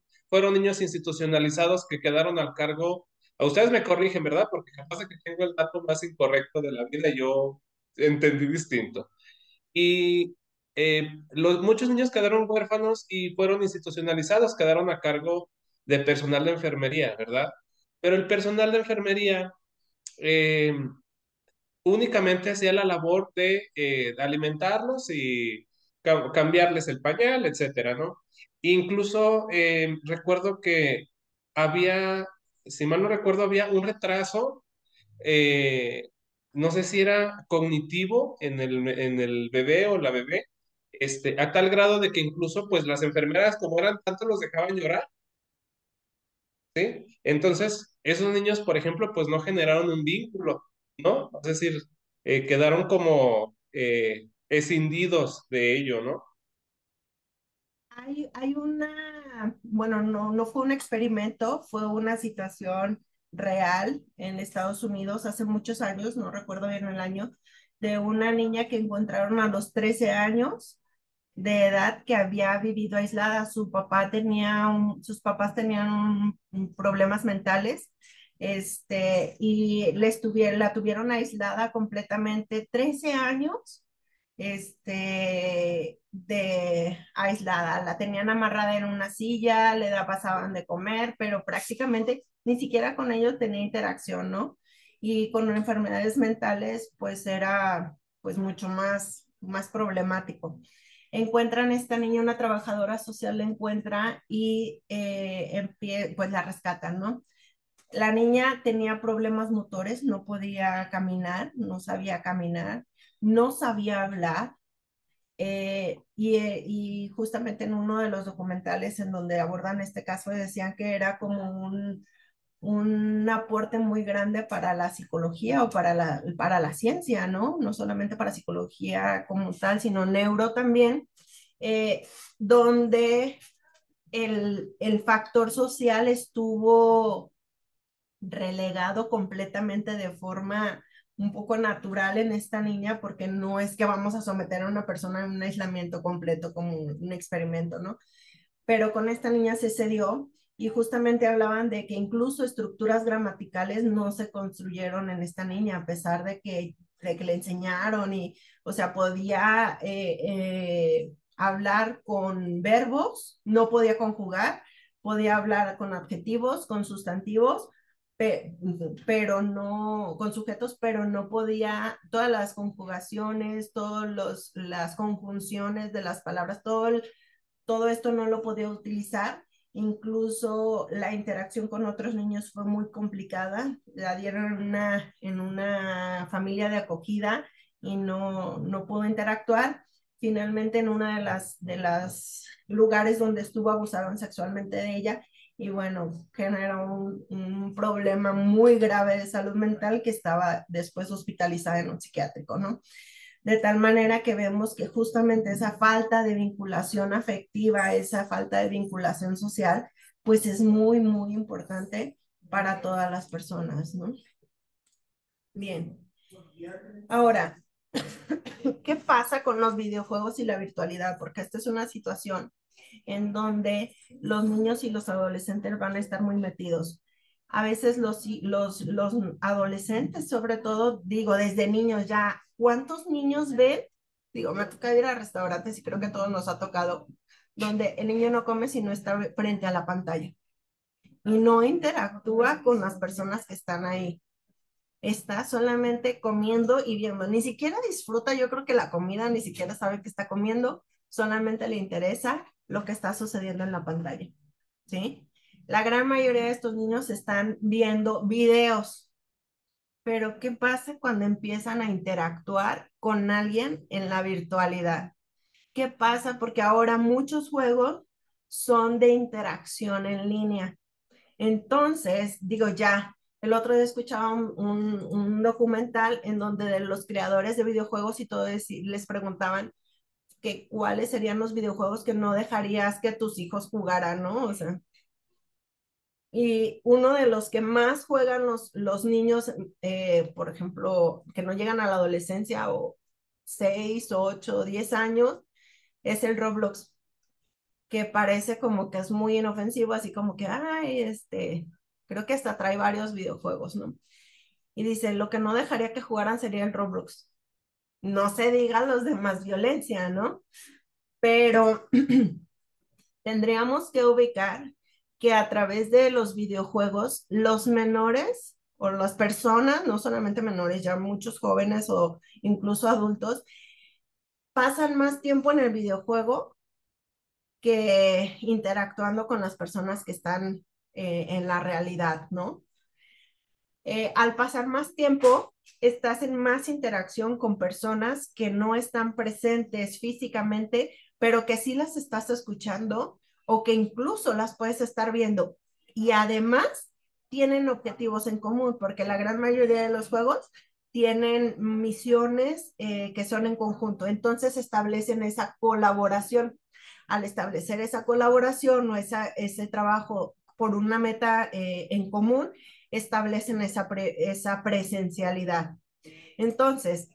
niños institucionalizados que quedaron al cargo. A ustedes me corrigen, ¿verdad? Porque capaz de que tengo el dato más incorrecto de la vida y yo entendí distinto. Y muchos niños quedaron huérfanos y fueron institucionalizados, quedaron a cargo de personal de enfermería, ¿verdad? Pero el personal de enfermería eh, únicamente hacía la labor de alimentarlos y cambiarles el pañal, etcétera, ¿no? Incluso recuerdo que había, si mal no recuerdo, había un retraso, eh, no sé si era cognitivo en el bebé o la bebé, a tal grado de que incluso pues las enfermeras, como eran tanto, los dejaban llorar, ¿sí? Entonces, esos niños, por ejemplo, pues no generaron un vínculo, ¿no? Es decir, quedaron como escindidos de ello, ¿no? Hay bueno, no fue un experimento, fue una situación real en Estados Unidos hace muchos años, no recuerdo bien el año, de una niña que encontraron a los 13 años de edad que había vivido aislada. Sus papás tenían problemas mentales, y la tuvieron aislada completamente 13 años, de aislada. La tenían amarrada en una silla, pasaban de comer, pero prácticamente ni siquiera con ellos tenía interacción, ¿no? Y con enfermedades mentales, pues era pues mucho más problemático. Encuentran esta niña, una trabajadora social la encuentra y pues la rescatan, ¿no? La niña tenía problemas motores, no podía caminar, no sabía caminar, no sabía hablar. Y justamente en uno de los documentales en donde abordan este caso decían que era como un aporte muy grande para la psicología o para la ciencia, ¿no? No solamente para psicología como tal, sino neuro también, eh, donde el factor social estuvo relegado completamente de forma un poco natural en esta niña, porque no es que vamos a someter a una persona a un aislamiento completo como un experimento, ¿no? Pero con esta niña se cedió y justamente hablaban de que incluso estructuras gramaticales no se construyeron en esta niña, a pesar de que le enseñaron y, o sea, podía hablar con verbos, no podía conjugar, podía hablar con adjetivos, con sustantivos, pero no, con sujetos, pero no podía, todas las conjugaciones, todas las conjunciones de las palabras, todo esto no lo podía utilizar. Incluso la interacción con otros niños fue muy complicada. La dieron en una familia de acogida y no pudo interactuar. Finalmente, en una de las lugares donde estuvo, abusaron sexualmente de ella y bueno, generó un problema muy grave de salud mental que estaba después hospitalizada en un psiquiátrico, ¿no? De tal manera que vemos que justamente esa falta de vinculación afectiva, esa falta de vinculación social, pues es muy, muy importante para todas las personas, ¿no? Bien. Ahora, ¿qué pasa con los videojuegos y la virtualidad? Porque esta es una situación en donde los niños y los adolescentes van a estar muy metidos. A veces los adolescentes, sobre todo, digo, desde niños ya, ¿cuántos niños ven? Digo, me toca ir a restaurantes y creo que a todos nos ha tocado, donde el niño no come si no está frente a la pantalla y no interactúa con las personas que están ahí. Está solamente comiendo y viendo. Ni siquiera disfruta, yo creo que la comida, ni siquiera sabe que está comiendo, solamente le interesa lo que está sucediendo en la pantalla, ¿sí? La gran mayoría de estos niños están viendo videos, pero ¿qué pasa cuando empiezan a interactuar con alguien en la virtualidad? ¿Qué pasa? Porque ahora muchos juegos son de interacción en línea. Entonces, digo ya, el otro día escuchaba un documental en donde de los creadores de videojuegos y todo eso, les preguntaban que cuáles serían los videojuegos que no dejarías que tus hijos jugaran, ¿no? O sea, y uno de los que más juegan los niños, por ejemplo, que no llegan a la adolescencia o 6, 8, 10 años, es el Roblox, que parece como que es muy inofensivo, así como que, ay, creo que hasta trae varios videojuegos, ¿no? Y dice, lo que no dejaría que jugaran sería el Roblox. No se diga los de más violencia, ¿no? Pero tendríamos que ubicar que a través de los videojuegos, los menores o las personas, no solamente menores, ya muchos jóvenes o incluso adultos, pasan más tiempo en el videojuego que interactuando con las personas que están en la realidad, ¿no? Al pasar más tiempo, estás en más interacción con personas que no están presentes físicamente, pero que sí las estás escuchando o que incluso las puedes estar viendo. Y además tienen objetivos en común, porque la gran mayoría de los juegos tienen misiones que son en conjunto. Entonces establecen esa colaboración. Al establecer esa colaboración o ese trabajo por una meta en común, establecen esa presencialidad. Entonces,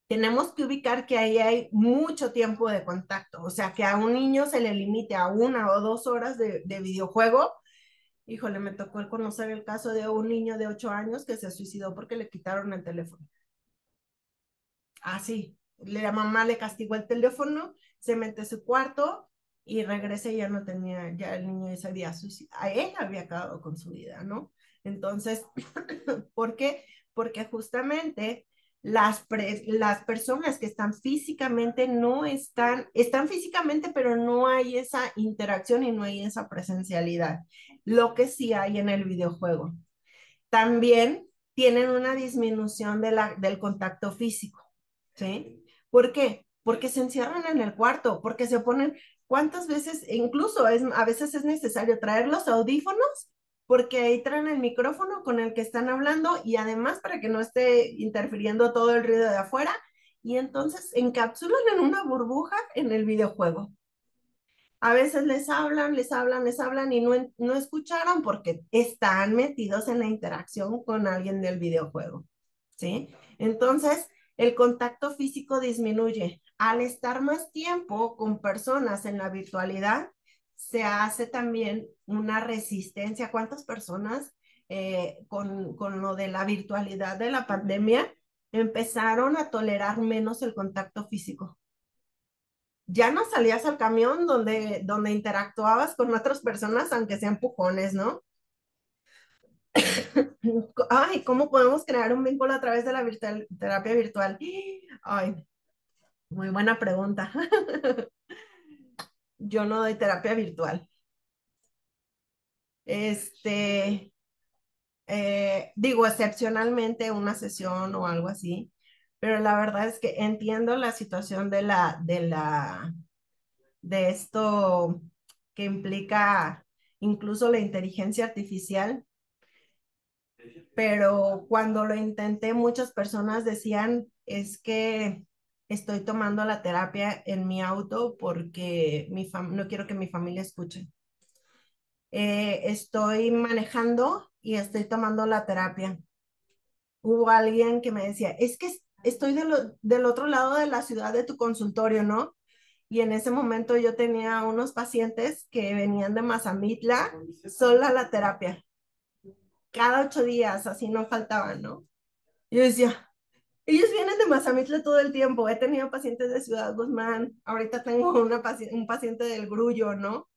tenemos que ubicar que ahí hay mucho tiempo de contacto, o sea, que a un niño se le limite a 1 o 2 horas de videojuego. Híjole, me tocó conocer el caso de un niño de 8 años que se suicidó porque le quitaron el teléfono. Así, la mamá le castigó el teléfono, se mete a su cuarto y regresa y ya no tenía, ya el niño se había suicidado, a él había acabado con su vida, ¿no? Entonces, ¿por qué? Porque justamente las personas que están físicamente no están físicamente, pero no hay esa interacción y no hay esa presencialidad, lo que sí hay en el videojuego. También tienen una disminución del contacto físico, ¿sí? ¿Por qué? Porque se encierran en el cuarto, porque se ponen, ¿cuántas veces? Incluso a veces es necesario traer los audífonos, porque ahí traen el micrófono con el que están hablando y además para que no esté interfiriendo todo el ruido de afuera, y entonces encapsulan en una burbuja en el videojuego. A veces les hablan y no escucharon porque están metidos en la interacción con alguien del videojuego, ¿sí? Entonces, el contacto físico disminuye. Al estar más tiempo con personas en la virtualidad, se hace también una resistencia. ¿Cuántas personas con lo de la virtualidad de la pandemia empezaron a tolerar menos el contacto físico? Ya no salías al camión donde interactuabas con otras personas, aunque sean empujones, ¿no? Ay, ¿cómo podemos crear un vínculo a través de la terapia virtual? Ay, muy buena pregunta. Yo no doy terapia virtual. Digo, excepcionalmente una sesión o algo así, pero la verdad es que entiendo la situación de esto que implica incluso la inteligencia artificial, pero cuando lo intenté, muchas personas decían, es que estoy tomando la terapia en mi auto porque no quiero que mi familia escuche. Estoy manejando y estoy tomando la terapia. Hubo alguien que me decía, es que estoy del otro lado de la ciudad de tu consultorio, ¿no? Y en ese momento yo tenía unos pacientes que venían de Mazamitla, sola la terapia. Cada 8 días, así no faltaban, ¿no? Y yo decía, ellos vienen de Mazamitla todo el tiempo. He tenido pacientes de Ciudad Guzmán, ahorita tengo un paciente del Grullo, ¿no?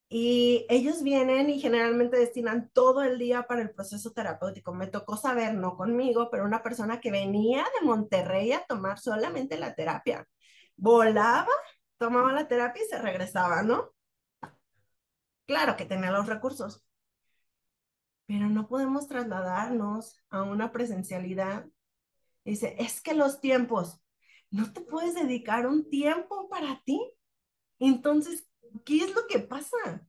Y ellos vienen y generalmente destinan todo el día para el proceso terapéutico. Me tocó saber, no conmigo, pero una persona que venía de Monterrey a tomar solamente la terapia. Volaba, tomaba la terapia y se regresaba, ¿no? Claro que tenía los recursos, pero no podemos trasladarnos a una presencialidad. Dice, es que los tiempos, no te puedes dedicar un tiempo para ti. Entonces, ¿qué es lo que pasa?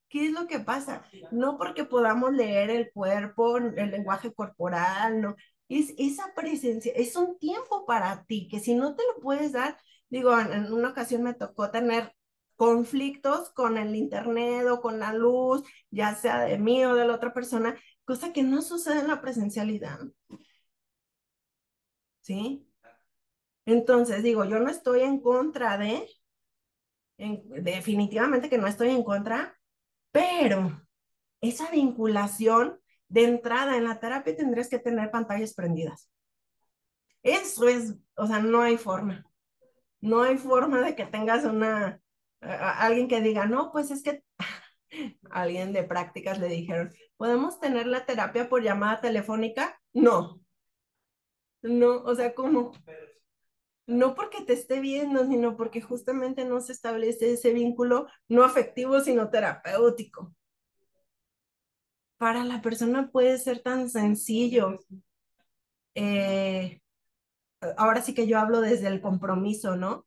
¿Qué es lo que pasa? No porque podamos leer el cuerpo, el lenguaje corporal, no. Es esa presencia, es un tiempo para ti, que si no te lo puedes dar, digo, en una ocasión me tocó tener conflictos con el internet o con la luz, ya sea de mí o de la otra persona, cosa que no sucede en la presencialidad, ¿sí? Entonces, digo, yo no estoy en contra definitivamente que no estoy en contra, pero esa vinculación de entrada en la terapia tendrías que tener pantallas prendidas. Eso es, o sea, no hay forma. No hay forma de que tengas alguien que diga, no, pues es que alguien de prácticas le dijeron, ¿podemos tener la terapia por llamada telefónica? No, no, o sea, ¿cómo? No porque te esté viendo, sino porque justamente no se establece ese vínculo no afectivo, sino terapéutico. Para la persona puede ser tan sencillo. Eh, Ahora sí que yo hablo desde el compromiso, ¿no?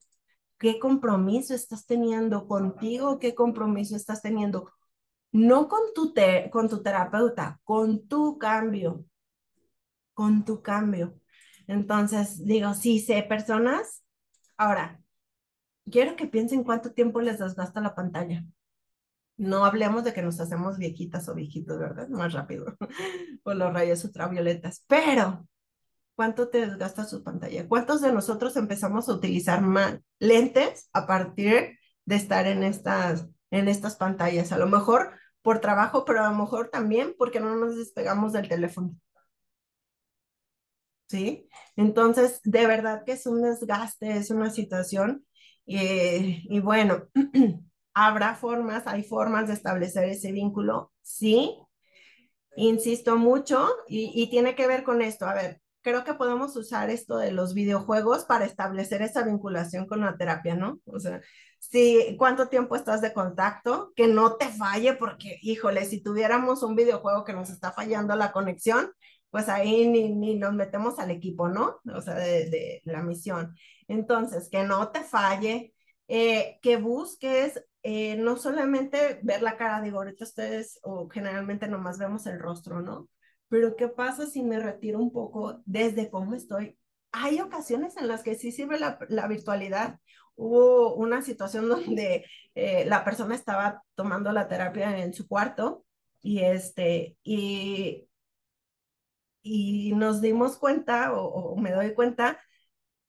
¿Qué compromiso estás teniendo contigo? ¿Qué compromiso estás teniendo? No con tu terapeuta, con tu cambio, con tu cambio. Entonces, digo, sí sé personas. Ahora, quiero que piensen cuánto tiempo les desgasta la pantalla. No hablemos de que nos hacemos viejitas o viejitos, ¿verdad? Más rápido. O los rayos ultravioletas. Pero ¿cuánto te desgasta su pantalla? ¿Cuántos de nosotros empezamos a utilizar lentes a partir de estar en estas pantallas? A lo mejor por trabajo, pero a lo mejor también porque no nos despegamos del teléfono. ¿Sí? Entonces, de verdad que es un desgaste, es una situación. Y bueno, hay formas de establecer ese vínculo, sí, insisto mucho y tiene que ver con esto. A ver, creo que podemos usar esto de los videojuegos para establecer esa vinculación con la terapia, ¿no? O sea, si cuánto tiempo estás de contacto, que no te falle, porque, híjole, si tuviéramos un videojuego que nos está fallando la conexión, pues ahí ni nos metemos al equipo, ¿no? O sea, de la misión. Entonces, que no te falle, que busques no solamente ver la cara, digo, ahorita ustedes o generalmente nomás vemos el rostro, ¿no? Pero ¿qué pasa si me retiro un poco desde cómo estoy? Hay ocasiones en las que sí sirve la virtualidad. Hubo una situación donde la persona estaba tomando la terapia en su cuarto y y nos dimos cuenta o me doy cuenta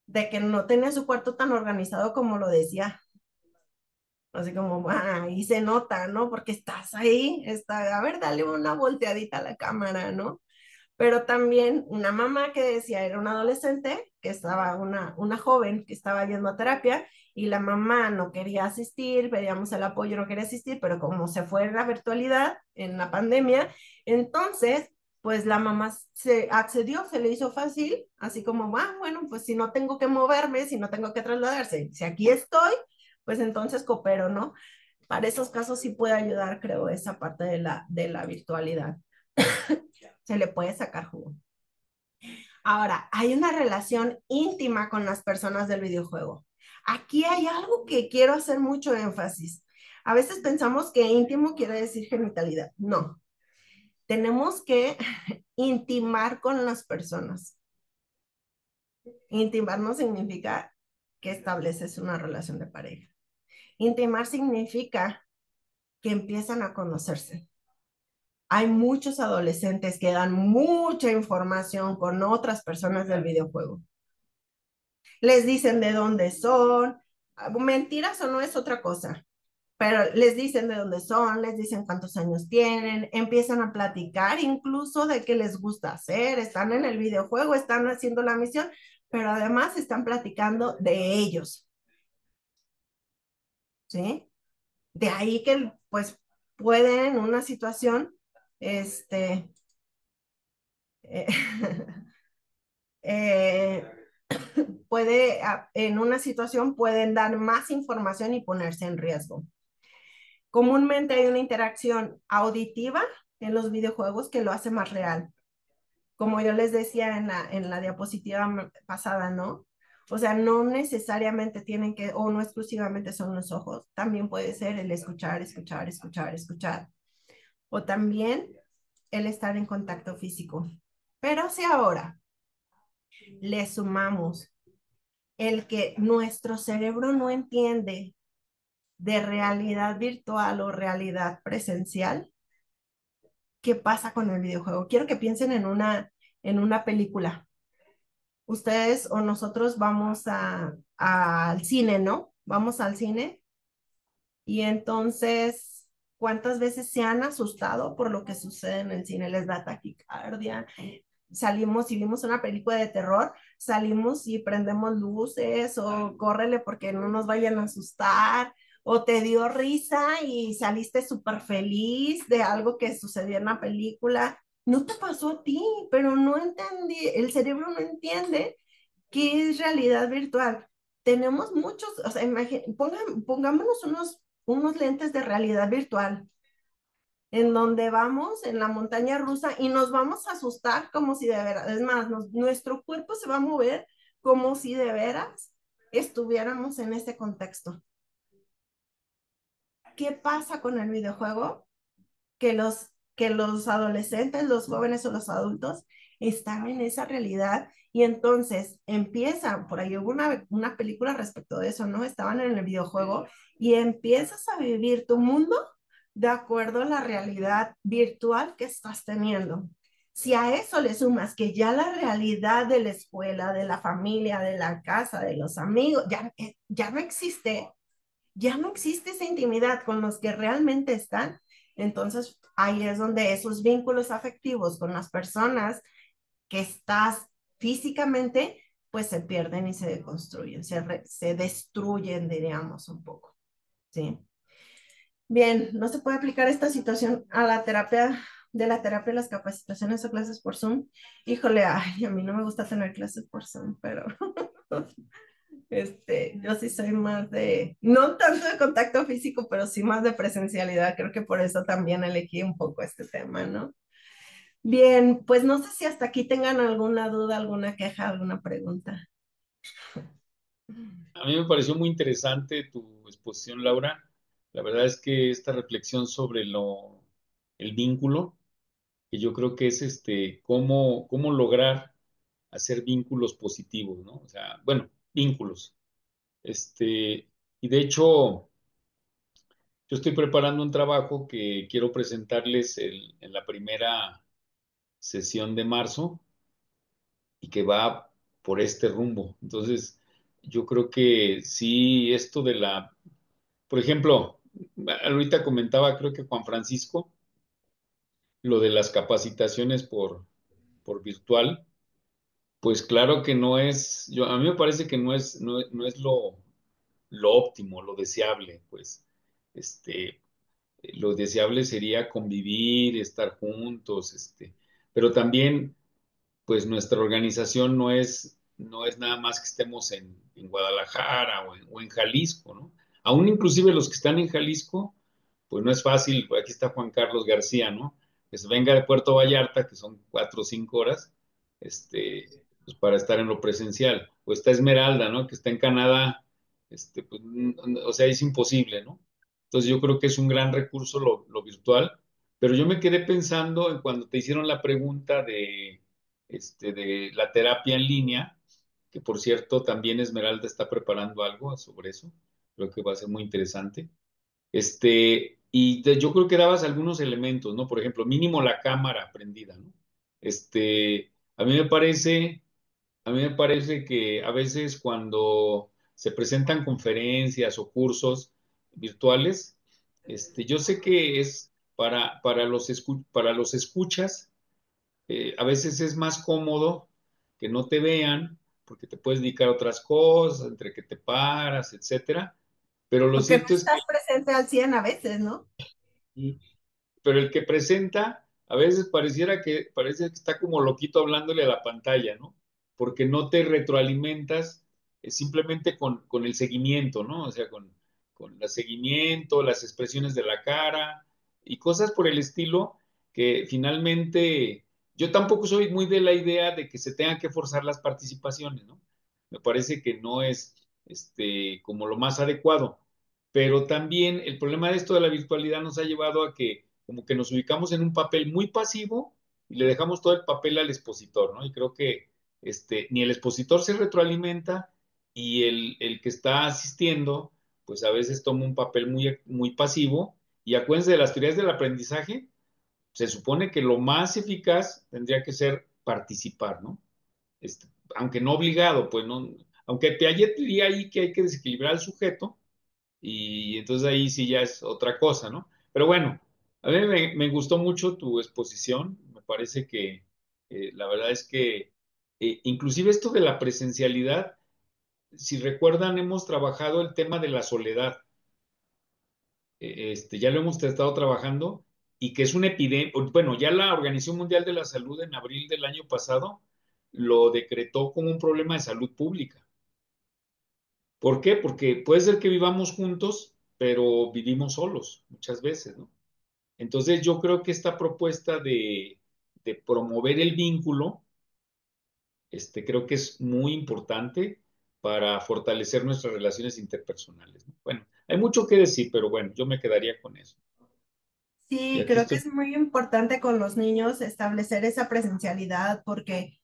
de que no tenía su cuarto tan organizado como lo decía. Así como, ahí se nota, ¿no? Porque estás ahí, a ver, dale una volteadita a la cámara, ¿no? Pero también una mamá que decía, era una adolescente, que estaba una joven que estaba yendo a terapia y la mamá no quería asistir, pedíamos el apoyo, no quería asistir, pero como se fue en la virtualidad, en la pandemia, entonces pues la mamá se accedió, se le hizo fácil, así como, ah, bueno, pues si no tengo que moverme, si no tengo que trasladarse, si aquí estoy, pues entonces coopero, ¿no? Para esos casos sí puede ayudar, creo, esa parte de la virtualidad. Se le puede sacar jugo. Ahora, hay una relación íntima con las personas del videojuego. Aquí hay algo que quiero hacer mucho énfasis. A veces pensamos que íntimo quiere decir genitalidad. No, tenemos que intimar con las personas. Intimar no significa que estableces una relación de pareja. Intimar significa que empiezan a conocerse. Hay muchos adolescentes que dan mucha información con otras personas del videojuego. Les dicen de dónde son, mentiras o no es otra cosa, pero les dicen de dónde son, les dicen cuántos años tienen, empiezan a platicar incluso de qué les gusta hacer, están en el videojuego, están haciendo la misión, pero además están platicando de ellos, ¿sí? De ahí que pues pueden en una situación, este, eh, eh, en una situación pueden dar más información y ponerse en riesgo. Comúnmente hay una interacción auditiva en los videojuegos que lo hace más real. Como yo les decía en la diapositiva pasada, ¿no? O sea, no necesariamente tienen que, o no exclusivamente son los ojos, también puede ser el escuchar, escuchar, escuchar, escuchar. O también el estar en contacto físico. Pero si ahora le sumamos el que nuestro cerebro no entiende de realidad virtual o realidad presencial, ¿qué pasa con el videojuego? Quiero que piensen en una película. Ustedes o nosotros vamos al cine, ¿no? Vamos al cine y entonces, ¿cuántas veces se han asustado por lo que sucede en el cine? Les da taquicardia. Salimos y vimos una película de terror, salimos y prendemos luces o córrele porque no nos vayan a asustar, o te dio risa y saliste súper feliz de algo que sucedió en la película. No te pasó a ti, pero no entendí, el cerebro no entiende qué es realidad virtual. Tenemos muchos, o sea, pongámonos unos lentes de realidad virtual en donde vamos en la montaña rusa y nos vamos a asustar como si de veras, es más, nuestro cuerpo se va a mover como si de veras estuviéramos en ese contexto. ¿Qué pasa con el videojuego? Que los adolescentes, los jóvenes o los adultos están en esa realidad y entonces empiezan, por ahí hubo una película respecto de eso, ¿no? Estaban en el videojuego y empiezas a vivir tu mundo de acuerdo a la realidad virtual que estás teniendo. Si a eso le sumas que ya la realidad de la escuela, de la familia, de la casa, de los amigos, ya no existe, ya no existe esa intimidad con los que realmente están, entonces ahí es donde esos vínculos afectivos con las personas que estás físicamente, pues se pierden y se deconstruyen, se destruyen, diríamos un poco, ¿sí? Bien, no se puede aplicar esta situación a la terapia, de la terapia, las capacitaciones o clases por Zoom. Híjole, ay, a mí no me gusta tener clases por Zoom, pero yo sí soy más de, no tanto de contacto físico, pero sí más de presencialidad. Creo que por eso también elegí un poco este tema, ¿no? Bien, pues no sé si hasta aquí tengan alguna duda, alguna queja, alguna pregunta. A mí me pareció muy interesante tu exposición, Laura. La verdad es que esta reflexión sobre el vínculo, que yo creo que es cómo lograr hacer vínculos positivos, ¿no? O sea, bueno, vínculos. Y de hecho, yo estoy preparando un trabajo que quiero presentarles en la primera sesión de marzo y que va por este rumbo. Entonces, yo creo que sí, esto por ejemplo, ahorita comentaba, creo que Juan Francisco, lo de las capacitaciones por virtual, pues claro que no es, a mí me parece que no es lo óptimo, lo deseable, pues, lo deseable sería convivir, estar juntos, pero también pues nuestra organización no es nada más que estemos en Guadalajara o en Jalisco, ¿no? Aún inclusive los que están en Jalisco, pues no es fácil, aquí está Juan Carlos García, ¿no? Que se venga de Puerto Vallarta, que son 4 o 5 horas, pues para estar en lo presencial. O está Esmeralda, ¿no? Que está en Canadá, pues, o sea, es imposible, ¿no? Entonces yo creo que es un gran recurso lo virtual, pero yo me quedé pensando en cuando te hicieron la pregunta de la terapia en línea, que por cierto también Esmeralda está preparando algo sobre eso, creo que va a ser muy interesante. Yo creo que dabas algunos elementos, ¿no? Por ejemplo, mínimo la cámara prendida, ¿no? A mí me parece, a mí me parece que a veces cuando se presentan conferencias o cursos virtuales, yo sé que es para los escuchas, a veces es más cómodo que no te vean porque te puedes dedicar a otras cosas, entre que te paras, etcétera. Pero lo Porque no cierto es estás presente al 100 a veces, ¿no? que pero el que presenta a veces parece que está como loquito hablándole a la pantalla, ¿no? Porque no te retroalimentas simplemente con el seguimiento, ¿no? O sea, con el seguimiento, las expresiones de la cara y cosas por el estilo que finalmente yo tampoco soy muy de la idea de que se tengan que forzar las participaciones, ¿no? Me parece que no es como lo más adecuado, pero también el problema de esto de la virtualidad nos ha llevado a que como que nos ubicamos en un papel muy pasivo y le dejamos todo el papel al expositor, ¿no? Y creo que ni el expositor se retroalimenta y el que está asistiendo, pues a veces toma un papel muy, muy pasivo. Y acuérdense de las teorías del aprendizaje, se supone que lo más eficaz tendría que ser participar, ¿no? Aunque no obligado, pues no, aunque Piaget diría ahí que hay que desequilibrar al sujeto, y entonces ahí sí ya es otra cosa, ¿no? Pero bueno, a mí me gustó mucho tu exposición, me parece que la verdad es que inclusive esto de la presencialidad, si recuerdan, hemos trabajado el tema de la soledad. Ya lo hemos estado trabajando y que es una epidemia. Bueno, ya la Organización Mundial de la Salud en abril del año pasado lo decretó como un problema de salud pública. ¿Por qué? Porque puede ser que vivamos juntos, pero vivimos solos muchas veces, ¿no? Entonces yo creo que esta propuesta de promover el vínculo, creo que es muy importante para fortalecer nuestras relaciones interpersonales, ¿no? Bueno, hay mucho que decir, pero bueno, yo me quedaría con eso. Y Sí, aquí creo que estoy. es muy importante con los niños establecer esa presencialidad porque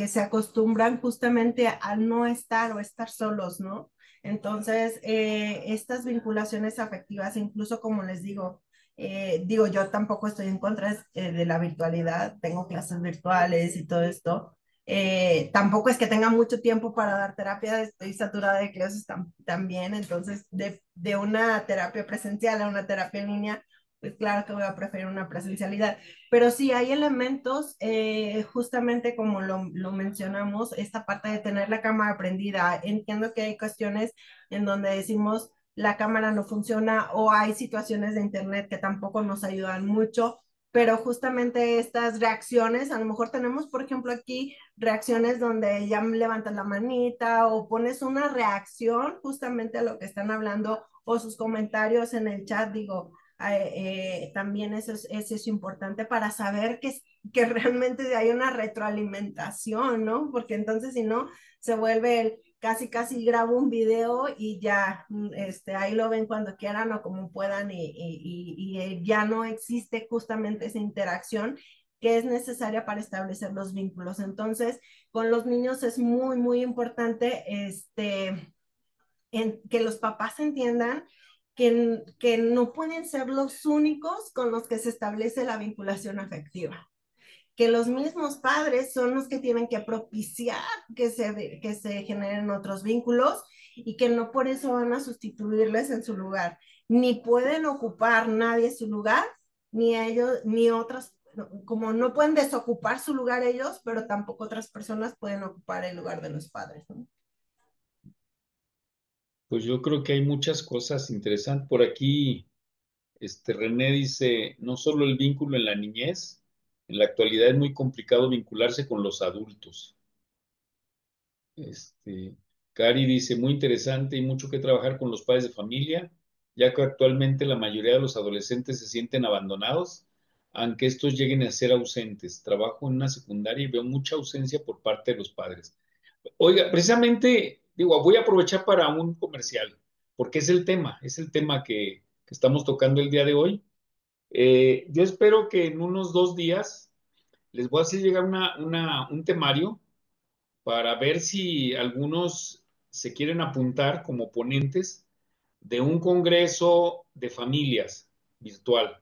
se acostumbran justamente a no estar o estar solos, ¿no? Entonces, estas vinculaciones afectivas, incluso como les digo, yo tampoco estoy en contra de la virtualidad, tengo clases virtuales y todo esto. Tampoco es que tenga mucho tiempo para dar terapia, estoy saturada de clases también, entonces de una terapia presencial a una terapia en línea pues claro que voy a preferir una presencialidad. Pero sí hay elementos, justamente como lo mencionamos, esta parte de tener la cámara prendida. Entiendo que hay cuestiones en donde decimos la cámara no funciona o hay situaciones de internet que tampoco nos ayudan mucho, pero justamente estas reacciones, a lo mejor tenemos, por ejemplo, aquí reacciones donde ya levantas la manita o pones una reacción justamente a lo que están hablando o sus comentarios en el chat, digo, también eso es importante para saber que realmente hay una retroalimentación, ¿no? Porque entonces si no, se vuelve el casi grabo un video y ya, ahí lo ven cuando quieran o como puedan y ya no existe justamente esa interacción que es necesaria para establecer los vínculos. Entonces, con los niños es muy importante que los papás entiendan que no pueden ser los únicos con los que se establece la vinculación afectiva, que los mismos padres son los que tienen que propiciar que se generen otros vínculos y que no por eso van a sustituirles en su lugar, ni pueden ocupar nadie su lugar, ni ellos, ni otras, como no pueden desocupar su lugar ellos, pero tampoco otras personas pueden ocupar el lugar de los padres, ¿no? Pues yo creo que hay muchas cosas interesantes. Por aquí, René dice, no solo el vínculo en la niñez, en la actualidad es muy complicado vincularse con los adultos. Este, Cari dice, muy interesante y mucho que trabajar con los padres de familia, ya que actualmente la mayoría de los adolescentes se sienten abandonados, aunque estos lleguen a ser ausentes. Trabajo en una secundaria y veo mucha ausencia por parte de los padres. Oiga, precisamente, digo, voy a aprovechar para un comercial, porque es el tema que estamos tocando el día de hoy. Yo espero que en unos 2 días les voy a hacer llegar un temario para ver si algunos se quieren apuntar como ponentes de un congreso de familias virtual.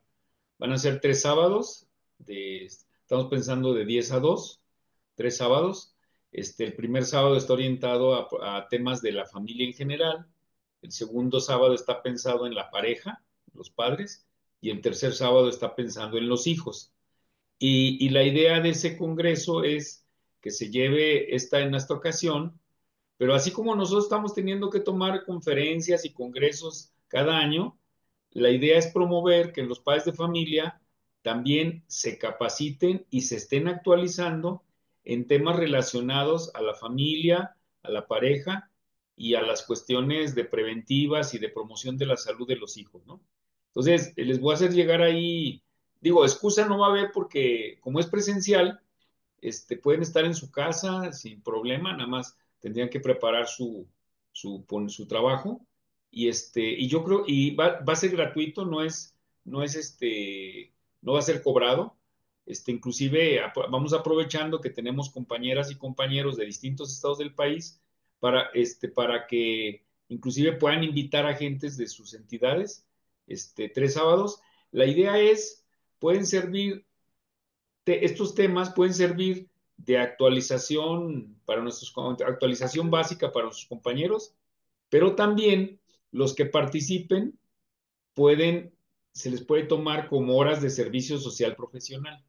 Van a ser 3 sábados, estamos pensando de 10 a 2, 3 sábados. El primer sábado está orientado a temas de la familia en general, el segundo sábado está pensado en la pareja, los padres, y el tercer sábado está pensando en los hijos. Y la idea de ese congreso es que se lleve en esta ocasión, pero así como nosotros estamos teniendo que tomar conferencias y congresos cada año, la idea es promover que los padres de familia también se capaciten y se estén actualizando en temas relacionados a la familia, a la pareja y a las cuestiones de preventivas y de promoción de la salud de los hijos, ¿no? Entonces, les voy a hacer llegar ahí, digo, excusa no va a haber porque como es presencial, pueden estar en su casa sin problema, nada más tendrían que preparar su trabajo. Y yo creo, y va a ser gratuito, no es no va a ser cobrado. Inclusive vamos aprovechando que tenemos compañeras y compañeros de distintos estados del país para que inclusive puedan invitar a agentes de sus entidades, 3 sábados. La idea es, pueden servir estos temas pueden servir de actualización básica para nuestros compañeros, pero también los que participen pueden, se les puede tomar como horas de servicio social profesional.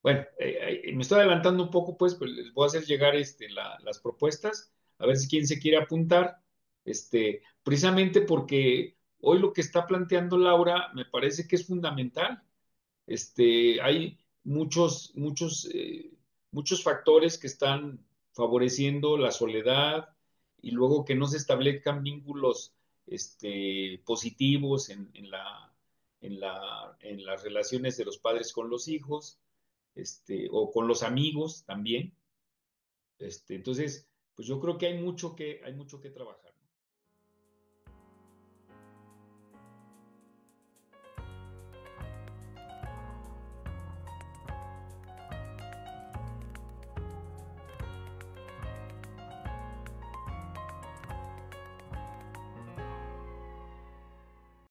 Bueno, me estoy adelantando un poco, pues, pero les voy a hacer llegar las propuestas, a ver si quién se quiere apuntar, precisamente porque hoy lo que está planteando Laura me parece que es fundamental. Hay muchos factores que están favoreciendo la soledad y luego que no se establezcan vínculos positivos en las relaciones de los padres con los hijos, o con los amigos también. Entonces, pues yo creo que hay mucho que trabajar.